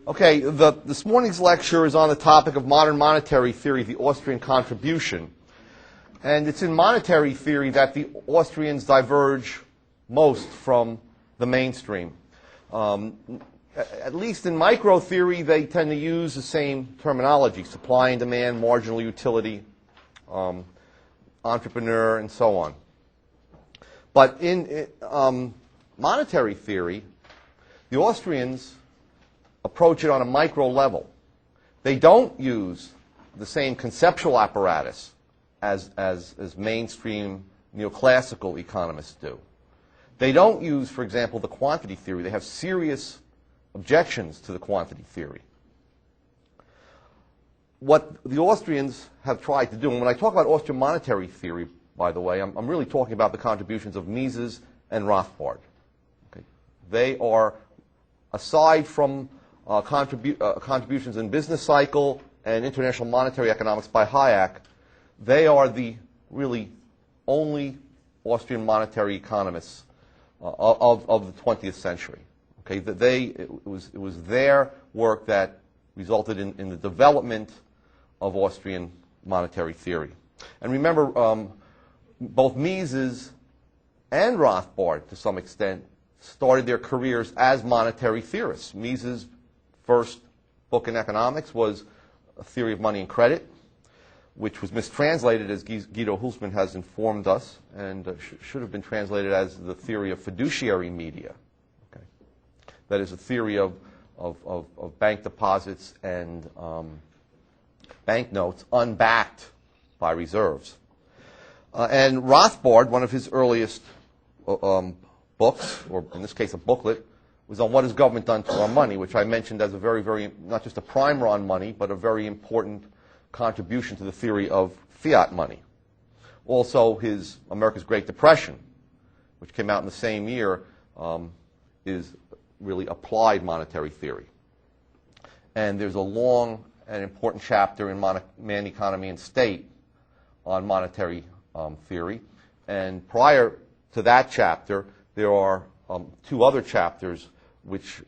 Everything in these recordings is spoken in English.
Okay, this morning's lecture is on the topic of modern monetary theory, the Austrian contribution. And it's in monetary theory that the Austrians diverge most from the mainstream. At least in micro theory, they tend to use the same terminology: supply and demand, marginal utility, entrepreneur, and so on. But in monetary theory, the Austrians approach it on a micro level. They don't use the same conceptual apparatus as mainstream neoclassical economists do. They don't use, for example, the quantity theory. They have serious objections to the quantity theory. What the Austrians have tried to do, and when I talk about Austrian monetary theory, by the way, I'm really talking about the contributions of Mises and Rothbard. Okay. They are, aside from contributions in business cycle and international monetary economics by Hayek, they are the really only Austrian monetary economists of the 20th century. Okay, it was their work that resulted in the development of Austrian monetary theory. And remember, both Mises and Rothbard, to some extent, started their careers as monetary theorists. Mises' first book in economics was A Theory of Money and Credit, which was mistranslated, as Guido Hulsmann has informed us, and should have been translated as the theory of fiduciary media. Okay. That is a theory of bank deposits and banknotes unbacked by reserves. And Rothbard, one of his earliest books, or in this case a booklet, was on what has government done to our money, which I mentioned as a very, very, not just a primer on money, but a very important contribution to the theory of fiat money. Also, his America's Great Depression, which came out in the same year, is really applied monetary theory. And there's a long and important chapter in Man, Economy, and State on monetary theory. And prior to that chapter, there are two other chapters which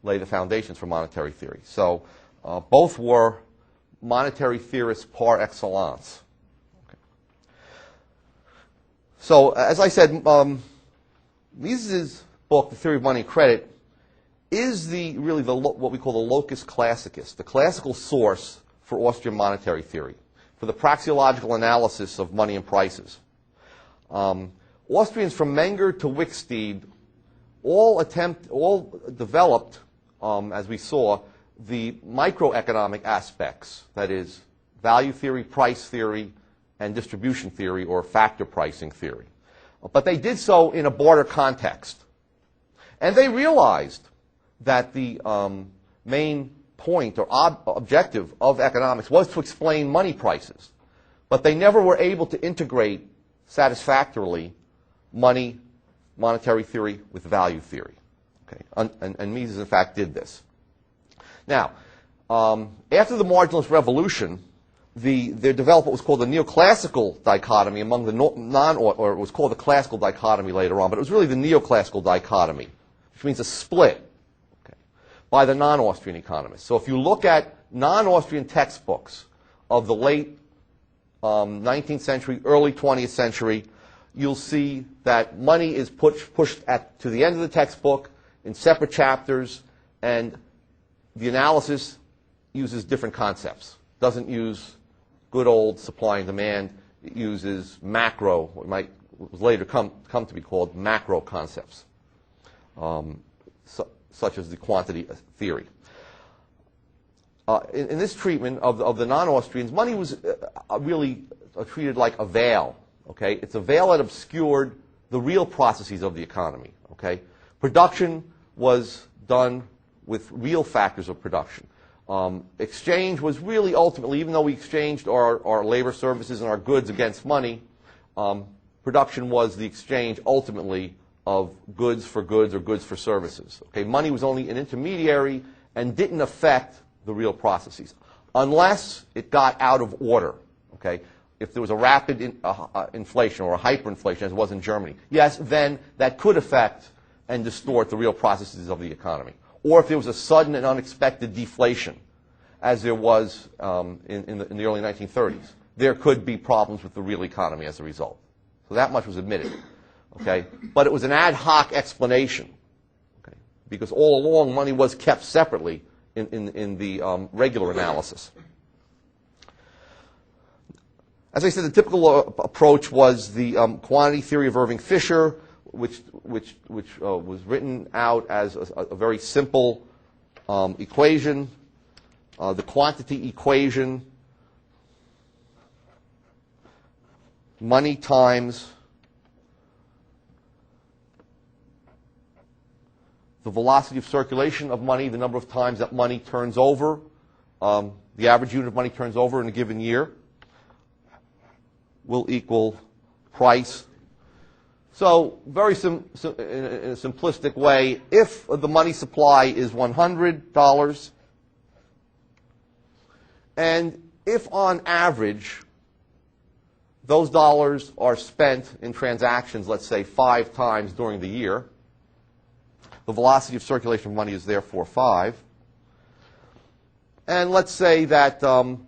lay the foundations for monetary theory. So both were monetary theorists par excellence. Okay. So as I said, Mises' book, The Theory of Money and Credit, is really what we call the locus classicus, the classical source for Austrian monetary theory, for the praxeological analysis of money and prices. Austrians from Menger to Wicksteed all developed, as we saw, the microeconomic aspects, that is, value theory, price theory, and distribution theory, or factor pricing theory. But they did so in a barter context. And they realized that the main point or objective of economics was to explain money prices. But they never were able to integrate satisfactorily monetary theory with value theory. Okay. And Mises, in fact, did this. Now, after the marginalist revolution, there developed what was called the neoclassical dichotomy among the or it was called the classical dichotomy later on, but it was really the neoclassical dichotomy, which means a split, okay, by the non-Austrian economists. So if you look at non-Austrian textbooks of the late 19th century, early 20th century, you'll see that money is pushed to the end of the textbook in separate chapters, and the analysis uses different concepts. Doesn't use good old supply and demand. It uses macro, what was later come to be called macro concepts, such as the quantity theory. In this treatment of the non-Austrians, money was really treated like a veil. Okay, it's a veil that obscured the real processes of the economy. Okay, production was done with real factors of production. Exchange was really ultimately, even though we exchanged our labor services and our goods against money, production was the exchange ultimately of goods for goods or goods for services. Okay, money was only an intermediary and didn't affect the real processes unless it got out of order. Okay, if there was a rapid inflation or a hyperinflation, as it was in Germany, yes, then that could affect and distort the real processes of the economy. or if there was a sudden and unexpected deflation, as there was in the early 1930s, there could be problems with the real economy as a result. So that much was admitted. Okay? But it was an ad hoc explanation, okay? Because all along money was kept separately in the regular analysis. As I said, the typical approach was the quantity theory of Irving Fisher, which was written out as a very simple equation, the quantity equation, money times the velocity of circulation of money, the number of times that money turns over, the average unit of money turns over in a given year, will equal price. So very in a simplistic way, if the money supply is $100, and if on average those dollars are spent in transactions, let's say 5 times during the year, the velocity of circulation of money is therefore 5. And let's say that the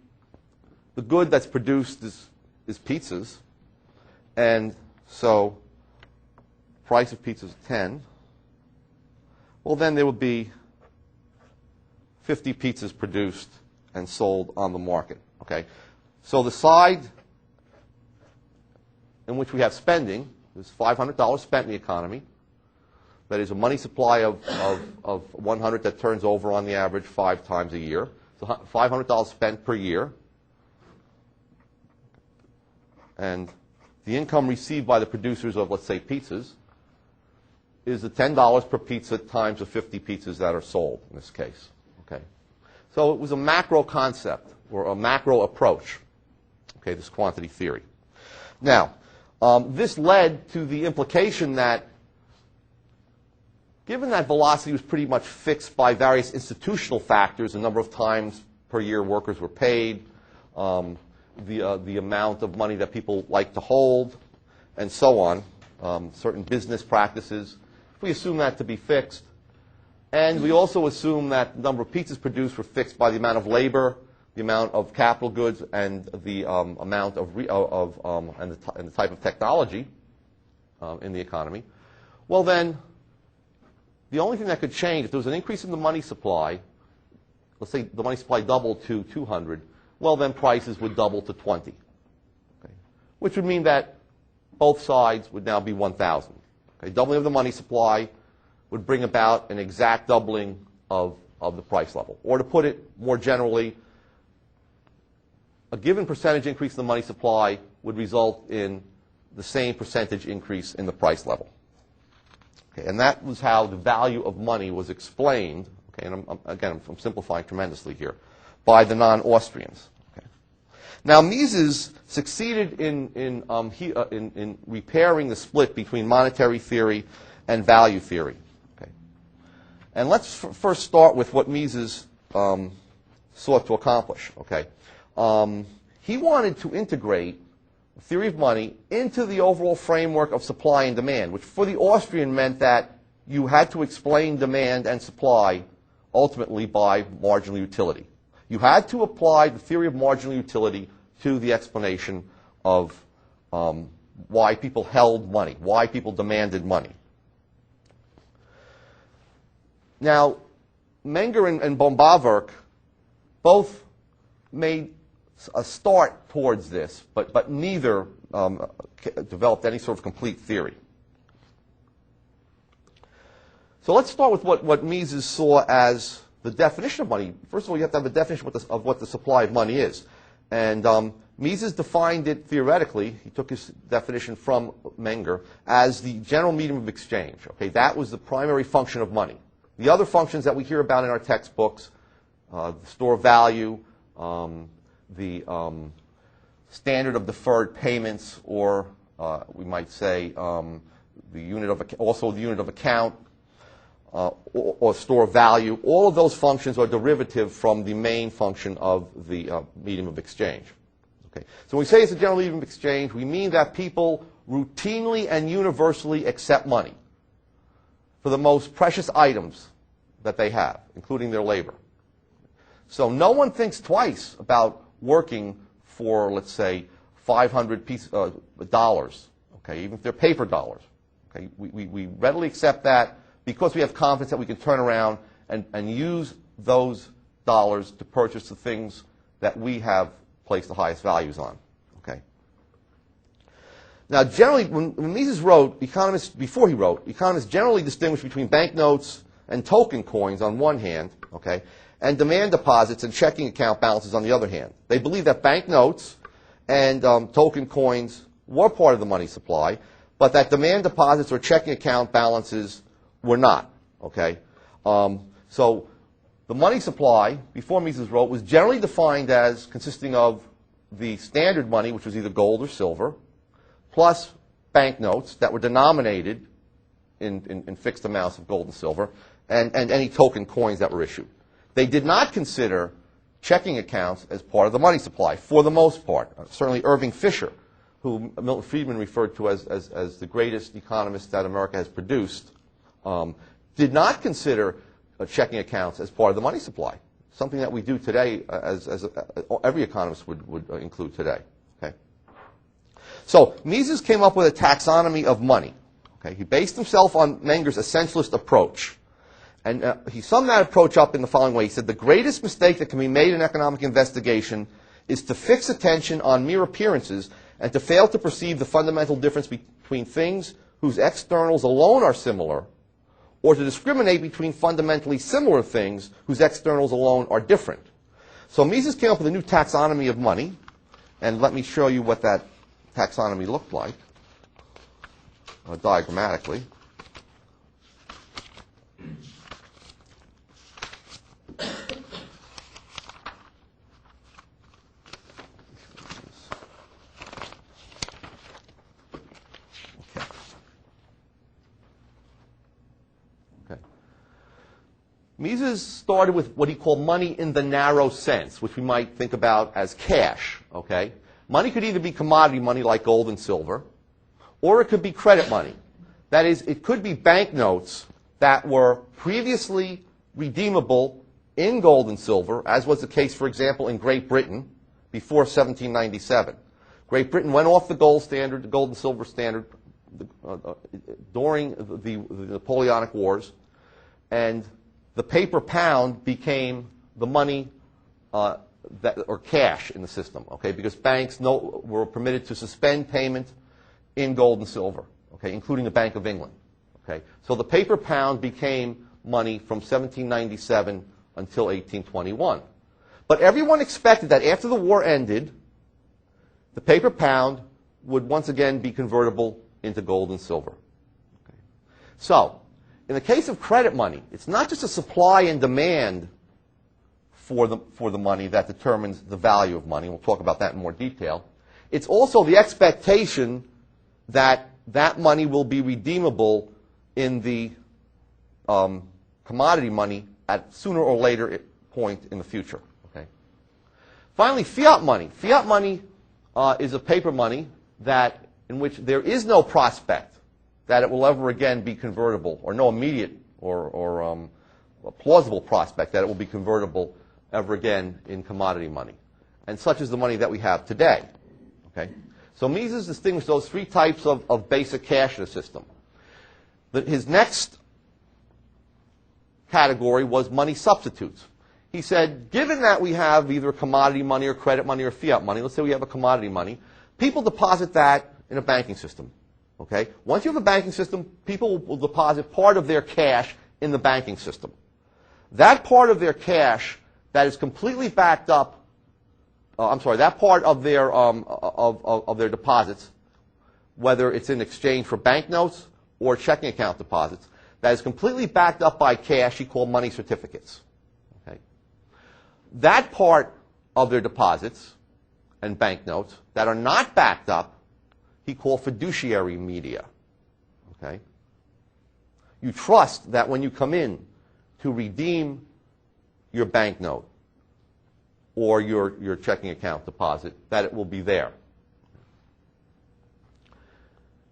good that's produced is pizzas, and so price of pizzas is 10. Well, then there would be 50 pizzas produced and sold on the market. Okay, so the side in which we have spending is $500 spent in the economy. That is a money supply of 100 that turns over on the average 5 times a year. So $500 spent per year. And the income received by the producers of, let's say, pizzas is the $10 per pizza times the 50 pizzas that are sold in this case. Okay. So it was a macro concept or a macro approach, okay, this quantity theory. Now, this led to the implication that given that velocity was pretty much fixed by various institutional factors, the number of times per year workers were paid, the amount of money that people like to hold, and so on, certain business practices, if we assume that to be fixed, and we also assume that the number of pizzas produced were fixed by the amount of labor, the amount of capital goods, and the amount of and the type of technology in the economy, well then, the only thing that could change, if there was an increase in the money supply, let's say the money supply doubled to 200, well then prices would double to 20. Okay? Which would mean that both sides would now be 1,000. Okay? Doubling of the money supply would bring about an exact doubling of the price level. Or to put it more generally, a given percentage increase in the money supply would result in the same percentage increase in the price level. Okay, and that was how the value of money was explained, okay, and I'm simplifying tremendously here, by the non-Austrians. Okay. Now, Mises succeeded in repairing the split between monetary theory and value theory. Okay. And let's first start with what Mises sought to accomplish. Okay. He wanted to integrate theory of money into the overall framework of supply and demand, which for the Austrian meant that you had to explain demand and supply ultimately by marginal utility. You had to apply the theory of marginal utility to the explanation of why people held money, why people demanded money. Now, Menger and bohm-bawerk both made a start towards this, but neither developed any sort of complete theory. So let's start with what Mises saw as the definition of money. First of all, you have to have a definition of what the supply of money is. And Mises defined it theoretically, he took his definition from Menger, as the general medium of exchange. Okay, that was the primary function of money. The other functions that we hear about in our textbooks, the store of value, the standard of deferred payments, or we might say the unit of account, or store of value. All of those functions are derivative from the main function of the medium of exchange. Okay, so when we say it's a general medium of exchange, we mean that people routinely and universally accept money for the most precious items that they have, including their labor. So no one thinks twice about working for, let's say, $500, okay, even if they're paper dollars. Okay? We readily accept that because we have confidence that we can turn around and use those dollars to purchase the things that we have placed the highest values on. Okay. Now, generally, when Mises wrote, before he wrote, economists generally distinguished between banknotes and token coins on one hand, okay, and demand deposits and checking account balances on the other hand. They believed that banknotes and token coins were part of the money supply, but that demand deposits or checking account balances were not. Okay, so the money supply, before Mises wrote, was generally defined as consisting of the standard money, which was either gold or silver, plus banknotes that were denominated in fixed amounts of gold and silver, and any token coins that were issued. They did not consider checking accounts as part of the money supply, for the most part. Certainly Irving Fisher, who Milton Friedman referred to as the greatest economist that America has produced, did not consider checking accounts as part of the money supply, something that we do today, as every economist would include today. Okay? So Mises came up with a taxonomy of money. Okay? He based himself on Menger's essentialist approach. And he summed that approach up in the following way. He said, the greatest mistake that can be made in economic investigation is to fix attention on mere appearances and to fail to perceive the fundamental difference between things whose externals alone are similar, or to discriminate between fundamentally similar things whose externals alone are different. So Mises came up with a new taxonomy of money, and let me show you what that taxonomy looked like diagrammatically. Mises started with what he called money in the narrow sense, which we might think about as cash. Okay? Money could either be commodity money like gold and silver, or it could be credit money. That is, it could be banknotes that were previously redeemable in gold and silver, as was the case, for example, in Great Britain before 1797. Great Britain went off the gold standard, the gold and silver standard, during the Napoleonic Wars, and the paper pound became the money or cash in the system, okay? Because banks were permitted to suspend payment in gold and silver, okay, including the Bank of England, okay? So the paper pound became money from 1797 until 1821. But everyone expected that after the war ended, the paper pound would once again be convertible into gold and silver. Okay? So, in the case of credit money, it's not just a supply and demand for the money that determines the value of money. We'll talk about that in more detail. It's also the expectation that that money will be redeemable in the commodity money at sooner or later point in the future. Okay. Finally, fiat money. Fiat money is a paper money in which there is no prospect that it will ever again be convertible, or no immediate or plausible prospect that it will be convertible ever again in commodity money. And such is the money that we have today. Okay? So Mises distinguished those three types of basic cash in the system. His next category was money substitutes. He said, given that we have either commodity money or credit money or fiat money, let's say we have a commodity money, people deposit that in a banking system. Okay? Once you have a banking system, people will deposit part of their cash in the banking system. That part of their cash that is completely backed up, that part of their deposits, whether it's in exchange for banknotes or checking account deposits, that is completely backed up by cash he called money certificates. Okay? That part of their deposits and banknotes that are not backed up he called fiduciary media. Okay? You trust that when you come in to redeem your banknote or your checking account deposit, that it will be there.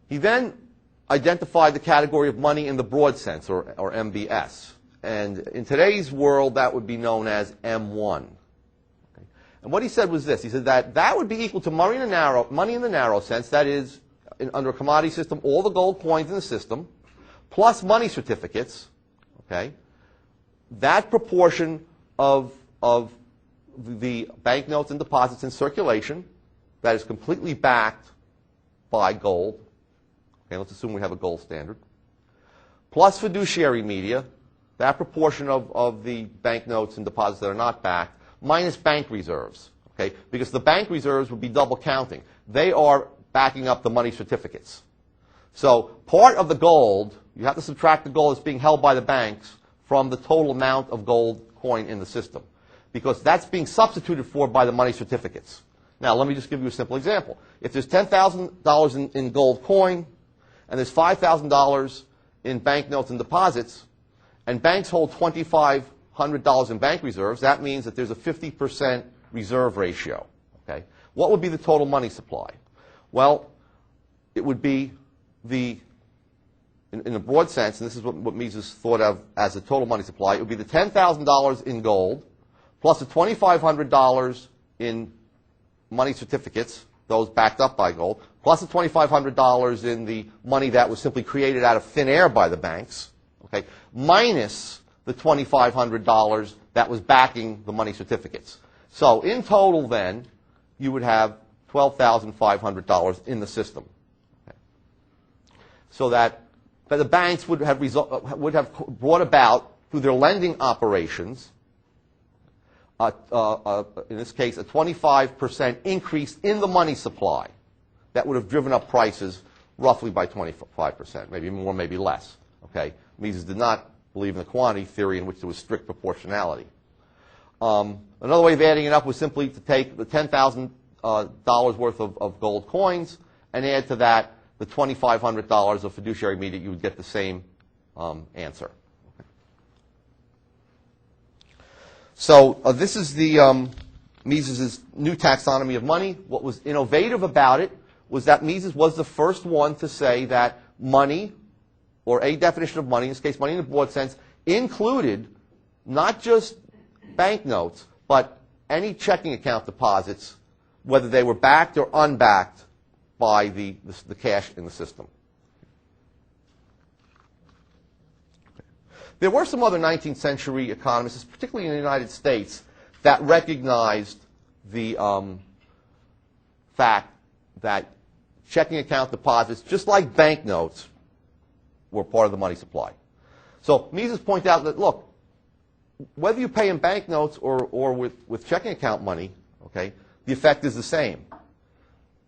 He then identified the category of money in the broad sense, or MBS. And in today's world, that would be known as M1. Okay. And what he said was this. He said that that would be equal to money in the narrow sense, that is, under a commodity system, all the gold coins in the system, plus money certificates, okay? That proportion of the banknotes and deposits in circulation that is completely backed by gold, okay, let's assume we have a gold standard, plus fiduciary media, that proportion of the banknotes and deposits that are not backed, minus bank reserves, okay? Because the bank reserves would be double counting. They are backing up the money certificates. So part of the gold, you have to subtract the gold that's being held by the banks from the total amount of gold coin in the system, because that's being substituted for by the money certificates. Now, let me just give you a simple example. If there's $10,000 in gold coin, and there's $5,000 in banknotes and deposits, and banks hold $2,500 in bank reserves, that means that there's a 50% reserve ratio. Okay? What would be the total money supply? Well, it would be in a broad sense, and this is what Mises thought of as the total money supply, it would be the $10,000 in gold, plus the $2,500 in money certificates, those backed up by gold, plus the $2,500 in the money that was simply created out of thin air by the banks, okay, minus the $2,500 that was backing the money certificates. So in total, then, you would have $12,500 in the system. Okay. So that the banks would have brought about, through their lending operations, in this case, a 25% increase in the money supply that would have driven up prices roughly by 25%, maybe more, maybe less. Okay? Mises did not believe in the quantity theory in which there was strict proportionality. Another way of adding it up was simply to take the $10,000 worth of gold coins and add to that the $2,500 of fiduciary media. You would get the same answer. So this is the Mises' new taxonomy of money. What was innovative about it was that Mises was the first one to say that money, or a definition of money, in this case money in the broad sense, included not just banknotes, but any checking account deposits, whether they were backed or unbacked by the cash in the system. There were some other 19th century economists, particularly in the United States, that recognized the fact that checking account deposits, just like banknotes, were part of the money supply. So Mises pointed out that, look, whether you pay in banknotes or with checking account money, okay, the effect is the same.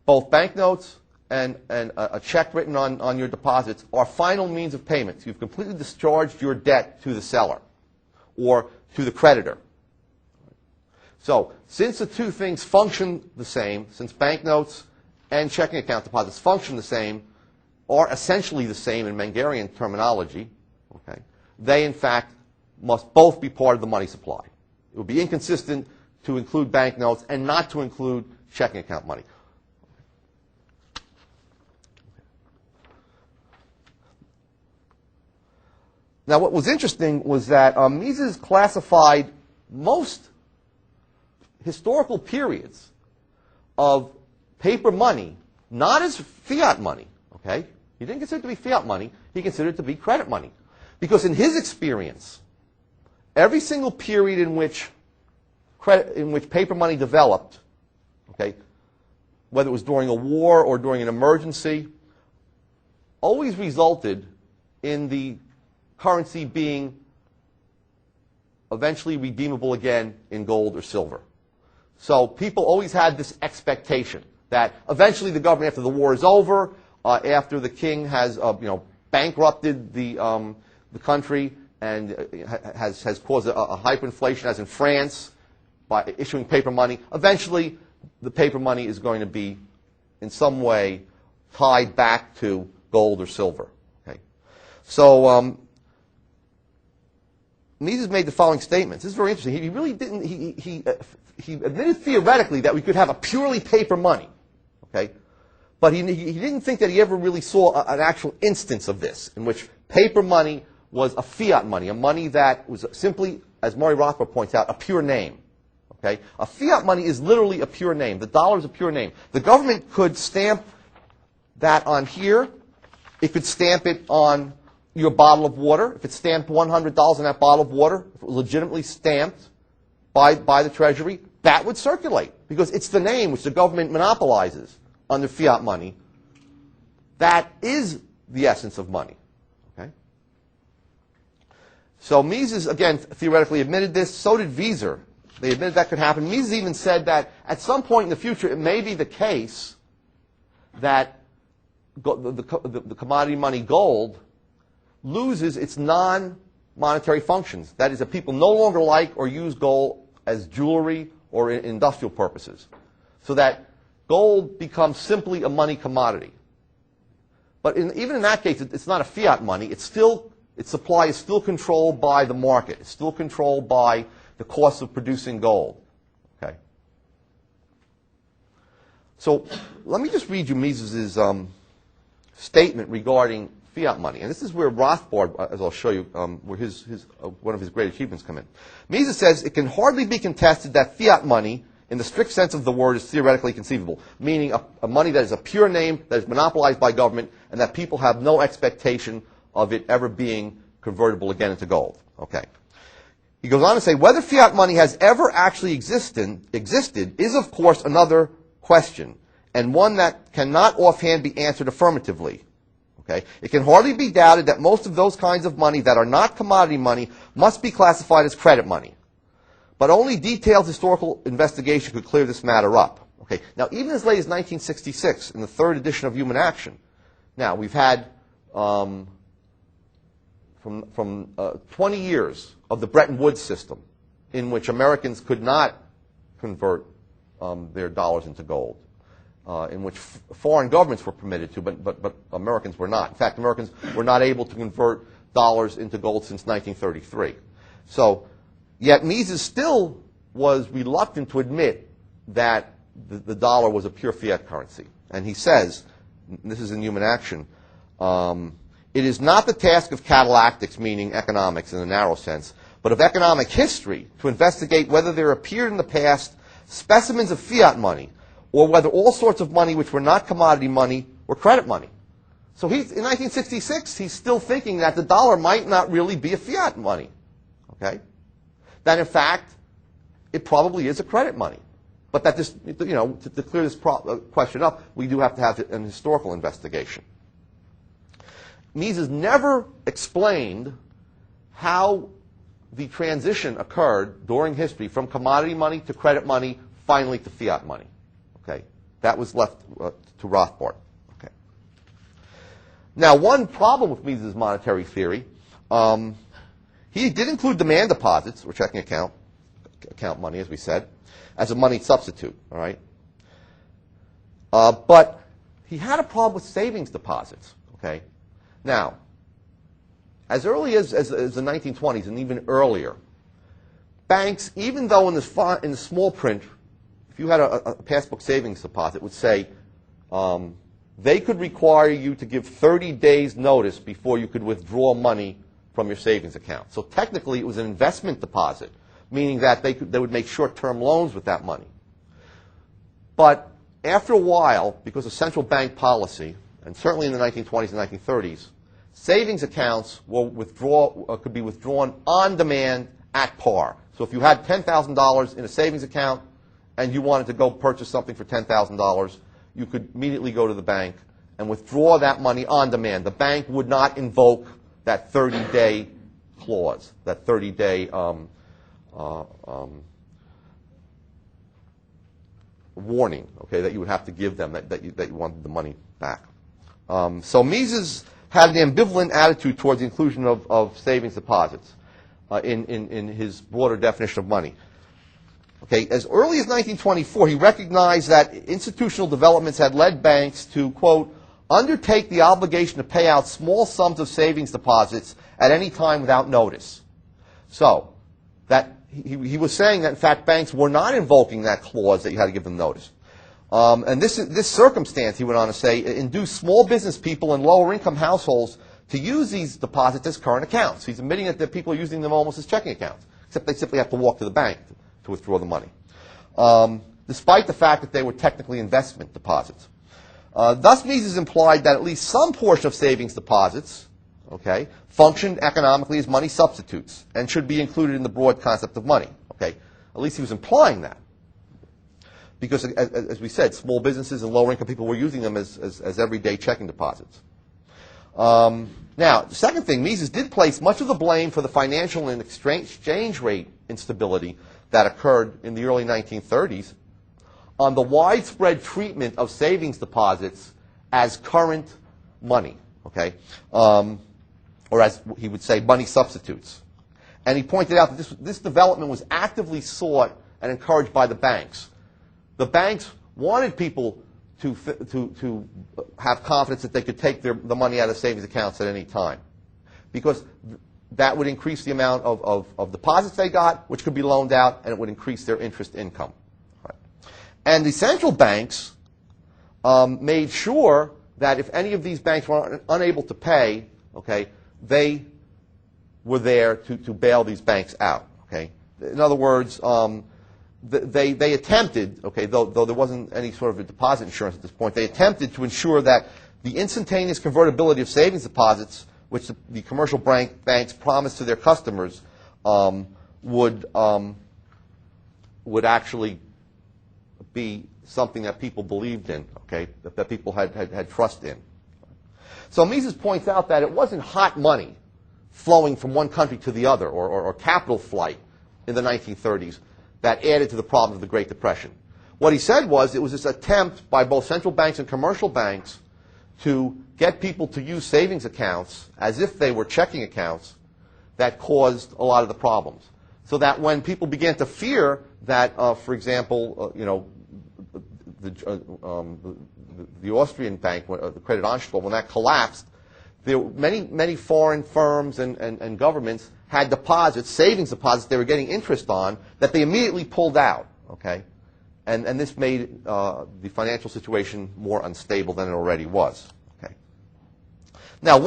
Both banknotes and a check written on your deposits are final means of payment. You've completely discharged your debt to the seller or to the creditor. So since the two things function the same, since banknotes and checking account deposits function the same, are essentially the same in Mengerian terminology, okay, they in fact must both be part of the money supply. It would be inconsistent to include banknotes and not to include checking account money. Now, what was interesting was that Mises classified most historical periods of paper money not as fiat money. Okay, he didn't consider it to be fiat money. He considered it to be credit money, because in his experience, every single period in which paper money developed, okay, whether it was during a war or during an emergency, always resulted in the currency being eventually redeemable again in gold or silver. So people always had this expectation that eventually the government, after the war is over, after the king has bankrupted the country and has caused a hyperinflation, as in France, by issuing paper money, eventually the paper money is going to be in some way tied back to gold or silver. Okay, so Mises made the following statements. This is very interesting. He really didn't. He admitted theoretically that we could have a purely paper money, okay, but he didn't think that he ever really saw an actual instance of this in which paper money was a fiat money, a money that was simply, as Murray Rothbard points out, a pure name. Okay? A fiat money is literally a pure name. The dollar is a pure name. The government could stamp that on here. It could stamp it on your bottle of water. If it stamped $100 on that bottle of water, if it was legitimately stamped by the Treasury, that would circulate because it's the name which the government monopolizes under fiat money. That is the essence of money. Okay? So Mises, again, theoretically admitted this. So did Wieser. They admitted that could happen. Mises even said that at some point in the future, it may be the case that the commodity money gold loses its non-monetary functions. That is, that people no longer like or use gold as jewelry or in industrial purposes. So that gold becomes simply a money commodity. But even in that case, it's not a fiat money. Its supply is still controlled by the market. It's still controlled by the cost of producing gold. Okay. So let me just read you Mises's statement regarding fiat money. And this is where Rothbard, as I'll show you, where one of his great achievements come in. Mises says, it can hardly be contested that fiat money, in the strict sense of the word, is theoretically conceivable, meaning a money that is a pure name, that is monopolized by government, and that people have no expectation of it ever being convertible again into gold. Okay. He goes on to say, whether fiat money has ever actually existed is, of course, another question, and one that cannot offhand be answered affirmatively. Okay? It can hardly be doubted that most of those kinds of money that are not commodity money must be classified as credit money. But only detailed historical investigation could clear this matter up. Okay? Now, even as late as 1966, in the third edition of Human Action, now we've had from 20 years of the Bretton Woods system, in which Americans could not convert their dollars into gold, in which foreign governments were permitted to, but Americans were not. In fact, Americans were not able to convert dollars into gold since 1933. So, yet Mises still was reluctant to admit that the dollar was a pure fiat currency. And he says, and this is in Human Action, it is not the task of catalactics, meaning economics in a narrow sense, but of economic history to investigate whether there appeared in the past specimens of fiat money, or whether all sorts of money which were not commodity money were credit money. So in 1966, he's still thinking that the dollar might not really be a fiat money. Okay? That in fact, it probably is a credit money. But that this, to clear this question up, we do have to have an historical investigation. Mises never explained how the transition occurred during history from commodity money to credit money, finally to fiat money. Okay, that was left to Rothbard. Okay. Now, one problem with Mises' monetary theory, he did include demand deposits, or checking account money, as we said, as a money substitute. All right, but he had a problem with savings deposits. Okay. Now, as early as the 1920s and even earlier, banks, even though in the small print, if you had a passbook savings deposit, it would say they could require you to give 30 days notice before you could withdraw money from your savings account. So technically, it was an investment deposit, meaning that they would make short-term loans with that money. But after a while, because of central bank policy, and certainly in the 1920s and 1930s, savings accounts could be withdrawn on demand at par. So if you had $10,000 in a savings account and you wanted to go purchase something for $10,000, you could immediately go to the bank and withdraw that money on demand. The bank would not invoke that 30-day clause, that 30-day warning, okay, that you would have to give them that you wanted the money back. So Mises had an ambivalent attitude towards the inclusion of savings deposits in his broader definition of money. Okay, as early as 1924, he recognized that institutional developments had led banks to, quote, undertake the obligation to pay out small sums of savings deposits at any time without notice. So, that he was saying that, in fact, banks were not invoking that clause that you had to give them notice. And this circumstance, he went on to say, induced small business people and lower income households to use these deposits as current accounts. He's admitting that people are using them almost as checking accounts, except they simply have to walk to the bank to withdraw the money, despite the fact that they were technically investment deposits. Thus, Mises implied that at least some portion of savings deposits, okay, functioned economically as money substitutes and should be included in the broad concept of money. Okay, at least he was implying that, because, as we said, small businesses and lower-income people were using them as everyday checking deposits. Now, the second thing, Mises did place much of the blame for the financial and exchange rate instability that occurred in the early 1930s on the widespread treatment of savings deposits as current money, okay, or as he would say, money substitutes. And he pointed out that this development was actively sought and encouraged by the banks. The banks wanted people to have confidence that they could take the money out of savings accounts at any time, because that would increase the amount of deposits they got, which could be loaned out, and it would increase their interest income. Right. And the central banks made sure that if any of these banks were unable to pay, okay, they were there to bail these banks out. Okay. In other words, they attempted, okay, though there wasn't any sort of a deposit insurance at this point, they attempted to ensure that the instantaneous convertibility of savings deposits, which the commercial banks promised to their customers, would actually be something that people believed in, okay, that people had trust in. So Mises points out that it wasn't hot money flowing from one country to the other, or capital flight in the 1930s, that added to the problem of the Great Depression. What he said was it was this attempt by both central banks and commercial banks to get people to use savings accounts as if they were checking accounts that caused a lot of the problems. So that when people began to fear that, for example, the Austrian bank, the Credit Anstalt, when that collapsed, there were many foreign firms and governments had deposits, savings deposits they were getting interest on, that they immediately pulled out, okay? And this made the financial situation more unstable than it already was, okay? Now,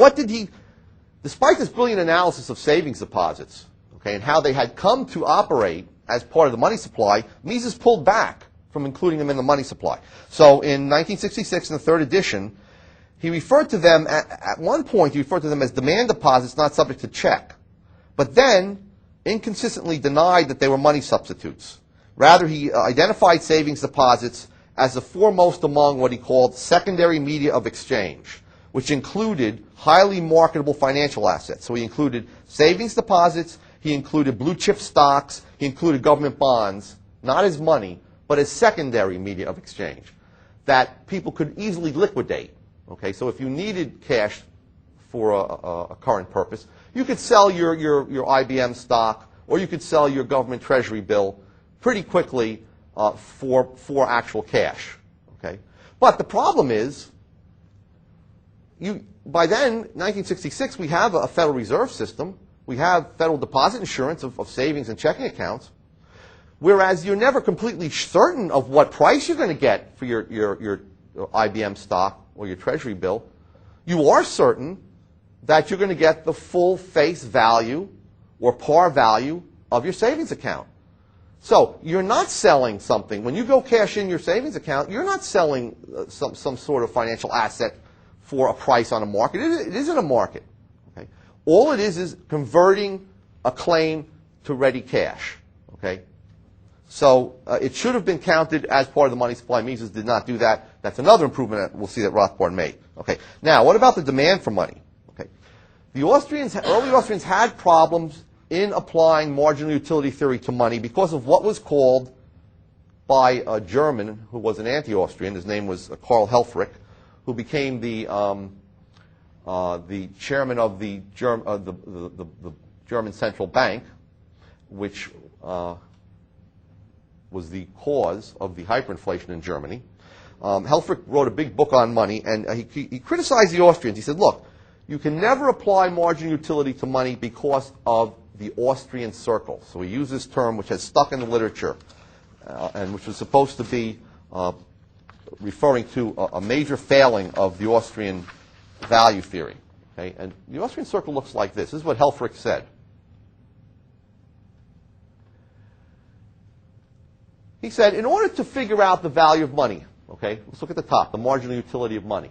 despite this brilliant analysis of savings deposits, okay, and how they had come to operate as part of the money supply, Mises pulled back from including them in the money supply. So in 1966, in the third edition, he referred to them, at one point, he referred to them as demand deposits not subject to check, but then inconsistently denied that they were money substitutes. Rather, he identified savings deposits as the foremost among what he called secondary media of exchange, which included highly marketable financial assets. So he included savings deposits, he included blue chip stocks, he included government bonds, not as money, but as secondary media of exchange that people could easily liquidate. Okay, so if you needed cash for a current purpose, you could sell your IBM stock, or you could sell your government treasury bill pretty quickly for actual cash. Okay, but the problem is, by then, 1966, we have a Federal Reserve System. We have federal deposit insurance of savings and checking accounts. Whereas you're never completely certain of what price you're going to get for your IBM stock or your treasury bill, you are certain that you're going to get the full face value or par value of your savings account. So you're not selling something. When you go cash in your savings account, you're not selling some sort of financial asset for a price on a market. It isn't a market. Okay? All it is converting a claim to ready cash. Okay? So it should have been counted as part of the money supply. Mises did not do that. That's another improvement that we'll see that Rothbard made. Okay. Now, what about the demand for money? Okay. The early Austrians had problems in applying marginal utility theory to money because of what was called by a German who was an anti-Austrian. His name was Karl Helfrich, who became the chairman of the German Central Bank, which was the cause of the hyperinflation in Germany. Helfrich wrote a big book on money, and he criticized the Austrians. He said, look, you can never apply marginal utility to money because of the Austrian circle. So he used this term, which has stuck in the literature, and which was supposed to be referring to a major failing of the Austrian value theory. Okay? And the Austrian circle looks like this. This is what Helfrich said. He said, in order to figure out the value of money, okay, let's look at the top, the marginal utility of money.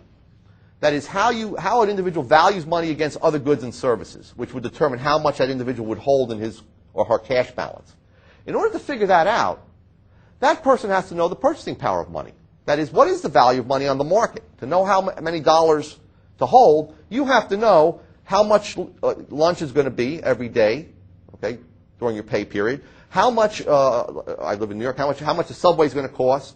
That is how an individual values money against other goods and services, which would determine how much that individual would hold in his or her cash balance. In order to figure that out, that person has to know the purchasing power of money. That is, what is the value of money on the market? To know how many dollars to hold, you have to know how much lunch is going to be every day, okay, during your pay period. How much, I live in New York, how much the subway is going to cost,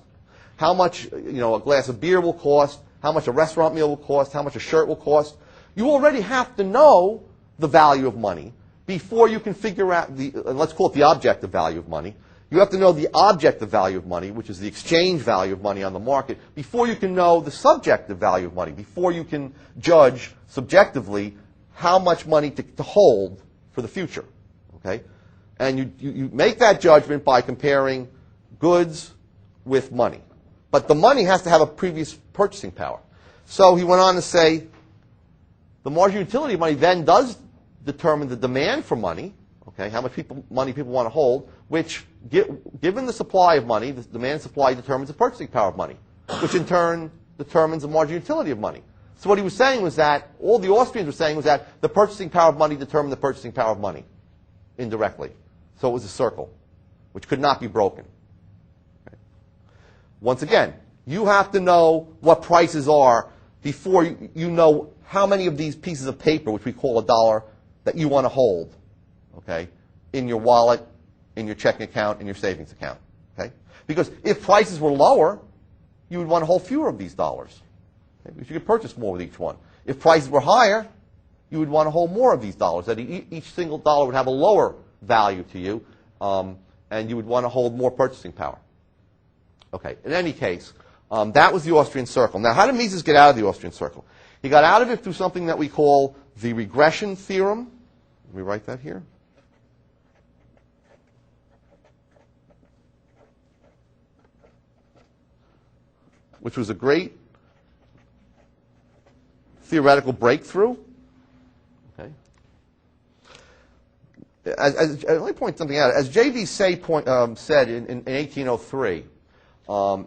how much, a glass of beer will cost, how much a restaurant meal will cost, how much a shirt will cost. You already have to know the value of money before you can figure out let's call it the objective value of money. You have to know the objective value of money, which is the exchange value of money on the market, before you can know the subjective value of money, before you can judge subjectively how much money to hold for the future. Okay? And you make that judgment by comparing goods with money. But the money has to have a previous purchasing power. So he went on to say, the marginal utility of money then does determine the demand for money, okay, how much money people want to hold, which, given the supply of money, the demand and supply determines the purchasing power of money, which in turn determines the marginal utility of money. So what he was saying was that, all the Austrians were saying was that the purchasing power of money determined the purchasing power of money, indirectly. So it was a circle, which could not be broken. Okay. Once again, you have to know what prices are before you know how many of these pieces of paper, which we call a dollar, that you want to hold, okay, in your wallet, in your checking account, in your savings account. Okay? Because if prices were lower, you would want to hold fewer of these dollars. Okay? Because you could purchase more with each one. If prices were higher, you would want to hold more of these dollars. That each single dollar would have a lower value to you, and you would want to hold more purchasing power. Okay, in any case, that was the Austrian circle. Now, how did Mises get out of the Austrian circle? He got out of it through something that we call the regression theorem. Let me write that here. Which was a great theoretical breakthrough. Okay. Let me point something out. As J.V. Say said in 1803,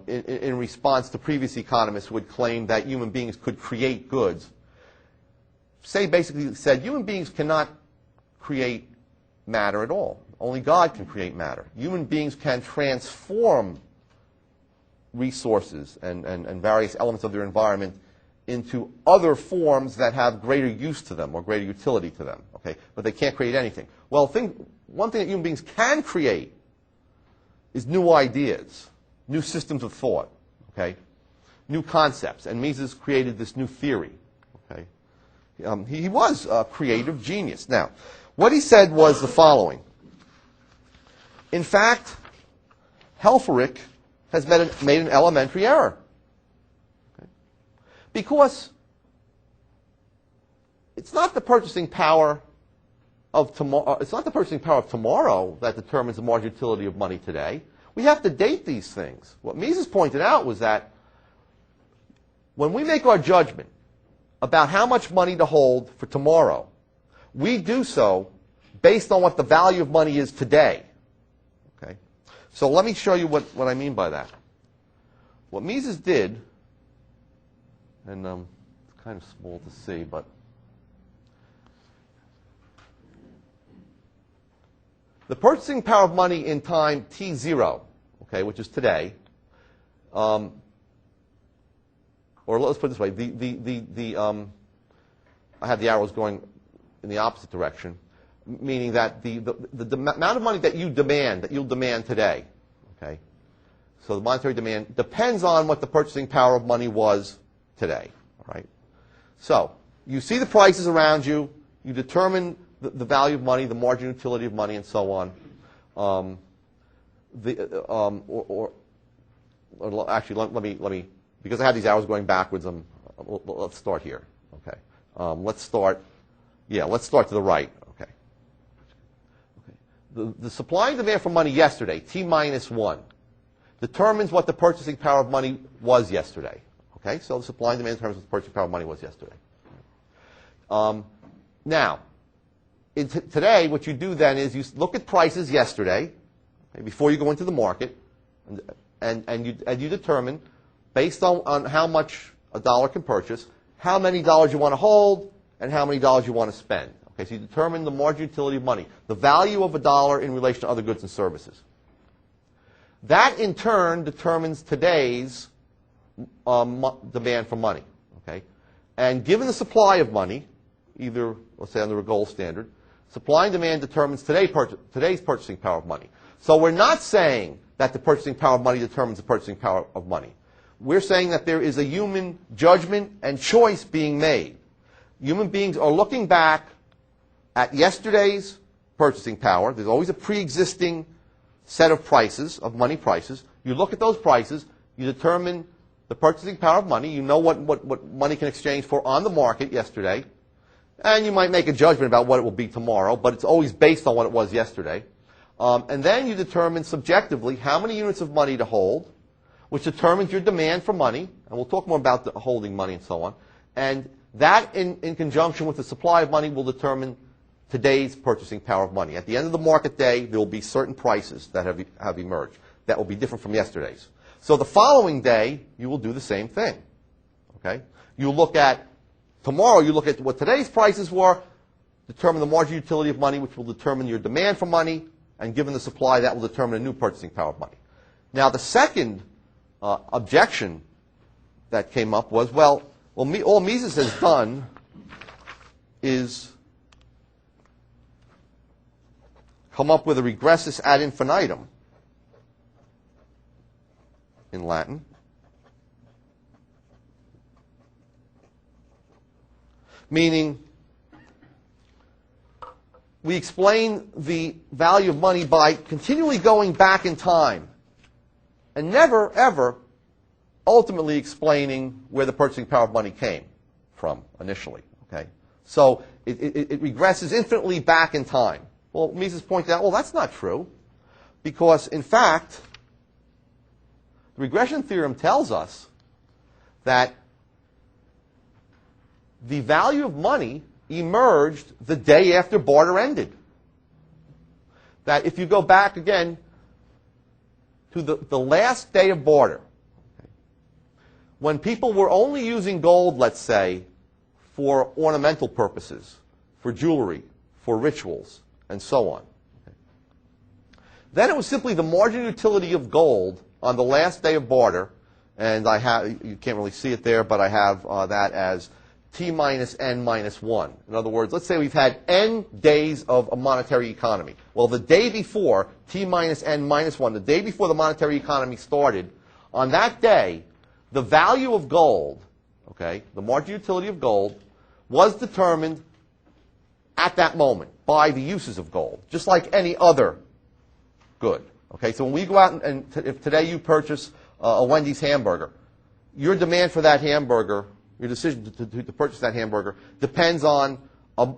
in response to previous economists who had claimed that human beings could create goods, Say basically said human beings cannot create matter at all. Only God can create matter. Human beings can transform resources and various elements of their environment into other forms that have greater use to them or greater utility to them. Okay? But they can't create anything. Well, one thing that human beings can create is new ideas, new systems of thought, okay? New concepts. And Mises created this new theory. Okay? He was a creative genius. Now, what he said was the following. In fact, Helfrich has made an elementary error. Okay? Because it's not the purchasing power of tomorrow. It's not the purchasing power of tomorrow that determines the marginal utility of money today. We have to date these things. What Mises pointed out was that when we make our judgment about how much money to hold for tomorrow, we do so based on what the value of money is today. Okay? So let me show you what I mean by that. What Mises did, and it's kind of small to see, but the purchasing power of money in time t0, okay, which is today, or let's put it this way, I have the arrows going in the opposite direction, meaning that the amount of money that you'll demand today, okay, so the monetary demand depends on what the purchasing power of money was today, all right? So you see the prices around you, you determine the value of money, the marginal utility of money, and so on. Actually, let me, because I have these arrows going backwards. Let's start here. Okay. Let's start to the right. Okay. The supply and demand for money yesterday, t minus 1, determines what the purchasing power of money was yesterday. Okay. So the supply and demand determines what the purchasing power of money was yesterday. Now, today, what you do then is you look at prices yesterday, okay, before you go into the market, and you determine, based on how much a dollar can purchase, how many dollars you want to hold and how many dollars you want to spend. Okay, so you determine the marginal utility of money, the value of a dollar in relation to other goods and services. That, in turn, determines today's demand for money. Okay? And given the supply of money, either, let's say, under a gold standard, supply and demand determines today's purchasing power of money. So we're not saying that the purchasing power of money determines the purchasing power of money. We're saying that there is a human judgment and choice being made. Human beings are looking back at yesterday's purchasing power. There's always a pre-existing set of prices, of money prices. You look at those prices, you determine the purchasing power of money. You know what money can exchange for on the market yesterday. And you might make a judgment about what it will be tomorrow, but it's always based on what it was yesterday. And then you determine subjectively how many units of money to hold, which determines your demand for money. And we'll talk more about the holding money and so on. And that, in conjunction with the supply of money, will determine today's purchasing power of money. At the end of the market day, there will be certain prices that have emerged that will be different from yesterday's. So the following day, you will do the same thing. Okay? You look at, tomorrow, you look at what today's prices were, determine the marginal utility of money, which will determine your demand for money, and given the supply, that will determine a new purchasing power of money. Now, the second objection that came up was, well, all Mises has done is come up with a regressus ad infinitum in Latin. Meaning, we explain the value of money by continually going back in time and never, ever ultimately explaining where the purchasing power of money came from initially. Okay? So it regresses infinitely back in time. Well, Mises pointed out, well, that's not true, because, in fact, the regression theorem tells us that the value of money emerged the day after barter ended. That if you go back again to the last day of barter, okay, when people were only using gold, let's say, for ornamental purposes, for jewelry, for rituals, and so on. Okay. Then it was simply the marginal utility of gold on the last day of barter, and you can't really see it there, but I have that as T minus N minus 1. In other words, let's say we've had N days of a monetary economy. Well, the day before, T minus N minus 1, the day before the monetary economy started, on that day, the value of gold, okay, the marginal utility of gold, was determined at that moment by the uses of gold, just like any other good. Okay, so when we go out and if today you purchase a Wendy's hamburger, your demand for that hamburger, your decision to purchase that hamburger, depends on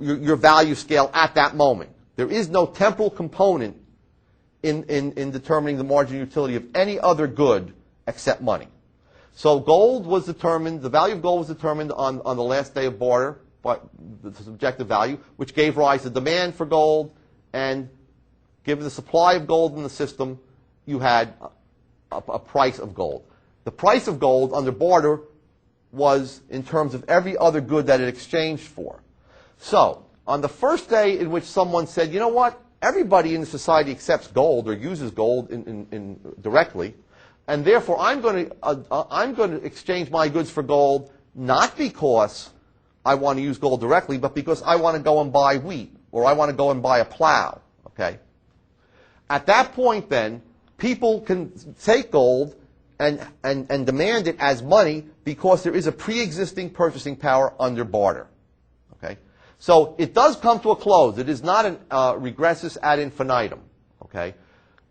your value scale at that moment. There is no temporal component in determining the marginal utility of any other good except money. So gold was determined, the value of gold was determined on the last day of barter, by the subjective value, which gave rise to demand for gold, and given the supply of gold in the system, you had a price of gold. The price of gold under barter was in terms of every other good that it exchanged for. So, on the first day in which someone said, you know what, everybody in the society accepts gold or uses gold directly, and therefore I'm going to exchange my goods for gold, not because I want to use gold directly, but because I want to go and buy wheat, or I want to go and buy a plow. Okay? At that point, then, people can take gold and demand it as money because there is a pre-existing purchasing power under barter. Okay? So it does come to a close. It is not a regressus ad infinitum. Okay?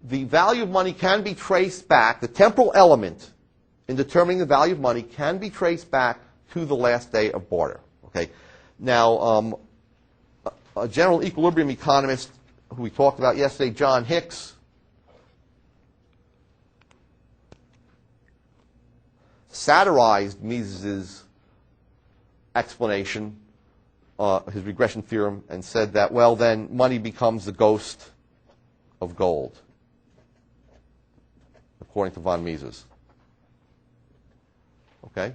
The value of money can be traced back, the temporal element in determining the value of money can be traced back to the last day of barter. Okay. Now, a general equilibrium economist who we talked about yesterday, John Hicks, satirized Mises' explanation his regression theorem and said that, well, then money becomes the ghost of gold, according to von Mises. Okay?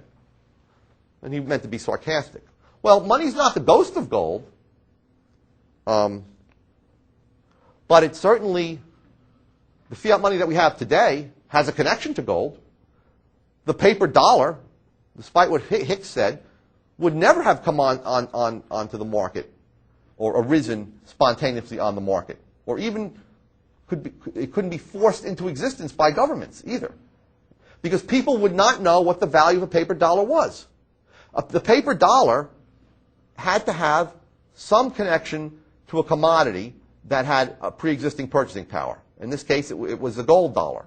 And he meant to be sarcastic. Well, money's not the ghost of gold, but it's certainly, the fiat money that we have today has a connection to gold. The paper dollar, despite what Hicks said, would never have come onto the market or arisen spontaneously on the market, or even it couldn't be forced into existence by governments either, because people would not know what the value of a paper dollar was. The paper dollar had to have some connection to a commodity that had a pre-existing purchasing power. In this case, it was a gold dollar.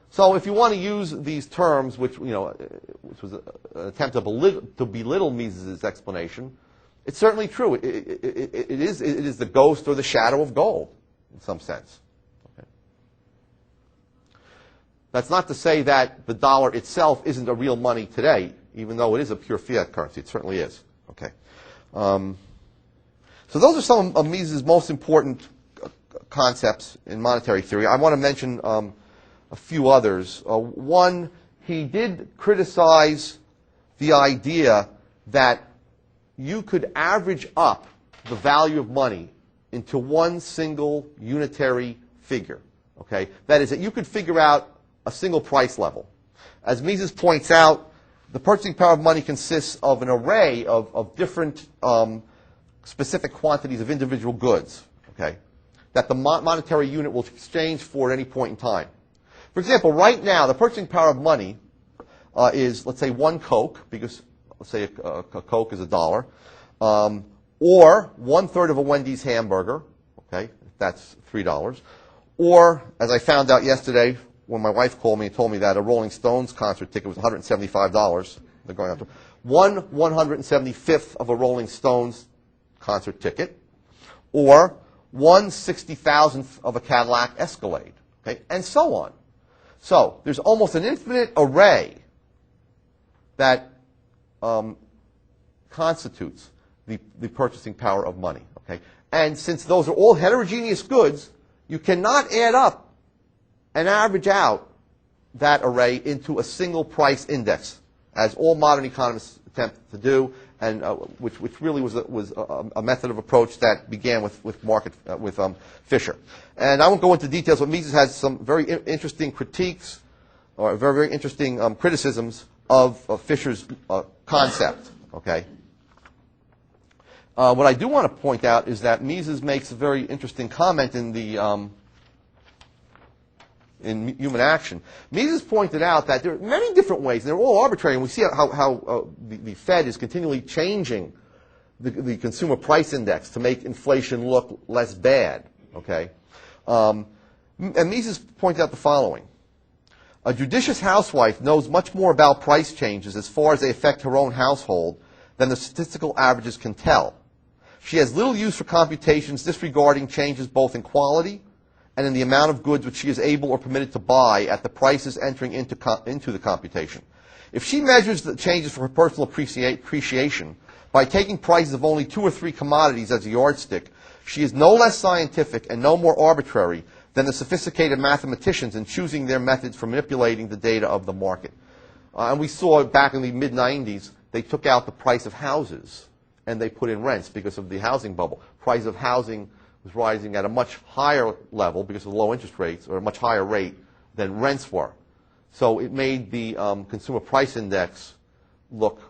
So if you want to use these terms, which was an attempt to belittle Mises' explanation, it's certainly true. It is the ghost or the shadow of gold, in some sense. Okay. That's not to say that the dollar itself isn't a real money today, even though it is a pure fiat currency. It certainly is. Okay. So those are some of Mises' most important concepts in monetary theory. I want to mention a few others. One, he did criticize the idea that you could average up the value of money into one single unitary figure. Okay? That is, that you could figure out a single price level. As Mises points out, the purchasing power of money consists of an array of different specific quantities of individual goods, okay, that the monetary unit will exchange for at any point in time. For example, right now, the purchasing power of money is, let's say, one Coke, because let's say a Coke is $1, or 1/3 of a Wendy's hamburger, okay, that's $3, or, as I found out yesterday when my wife called me and told me that a Rolling Stones concert ticket was $175, they're going after 1/175th of a Rolling Stones concert ticket, or 1/60,000th of a Cadillac Escalade, okay, and so on. So there's almost an infinite array that constitutes the purchasing power of money, okay? And since those are all heterogeneous goods, you cannot add up and average out that array into a single price index, as all modern economists attempt to do, and which really was a method of approach that began with Fisher. And I won't go into details, but Mises has some very interesting critiques, or very, very interesting criticisms of Fisher's concept. Okay. What I do want to point out is that Mises makes a very interesting comment in the in Human Action. Mises pointed out that there are many different ways, and they're all arbitrary, and we see how the Fed is continually changing the consumer price index to make inflation look less bad, okay? And Mises pointed out the following. A judicious housewife knows much more about price changes as far as they affect her own household than the statistical averages can tell. She has little use for computations disregarding changes both in quality and in the amount of goods which she is able or permitted to buy at the prices entering into the computation. If she measures the changes for her personal appreciation by taking prices of only 2 or 3 commodities as a yardstick, she is no less scientific and no more arbitrary than the sophisticated mathematicians in choosing their methods for manipulating the data of the market. And we saw back in the mid-90s, they took out the price of houses and they put in rents because of the housing bubble. Price of housing was rising at a much higher level because of low interest rates, or a much higher rate than rents were. So it made the consumer price index look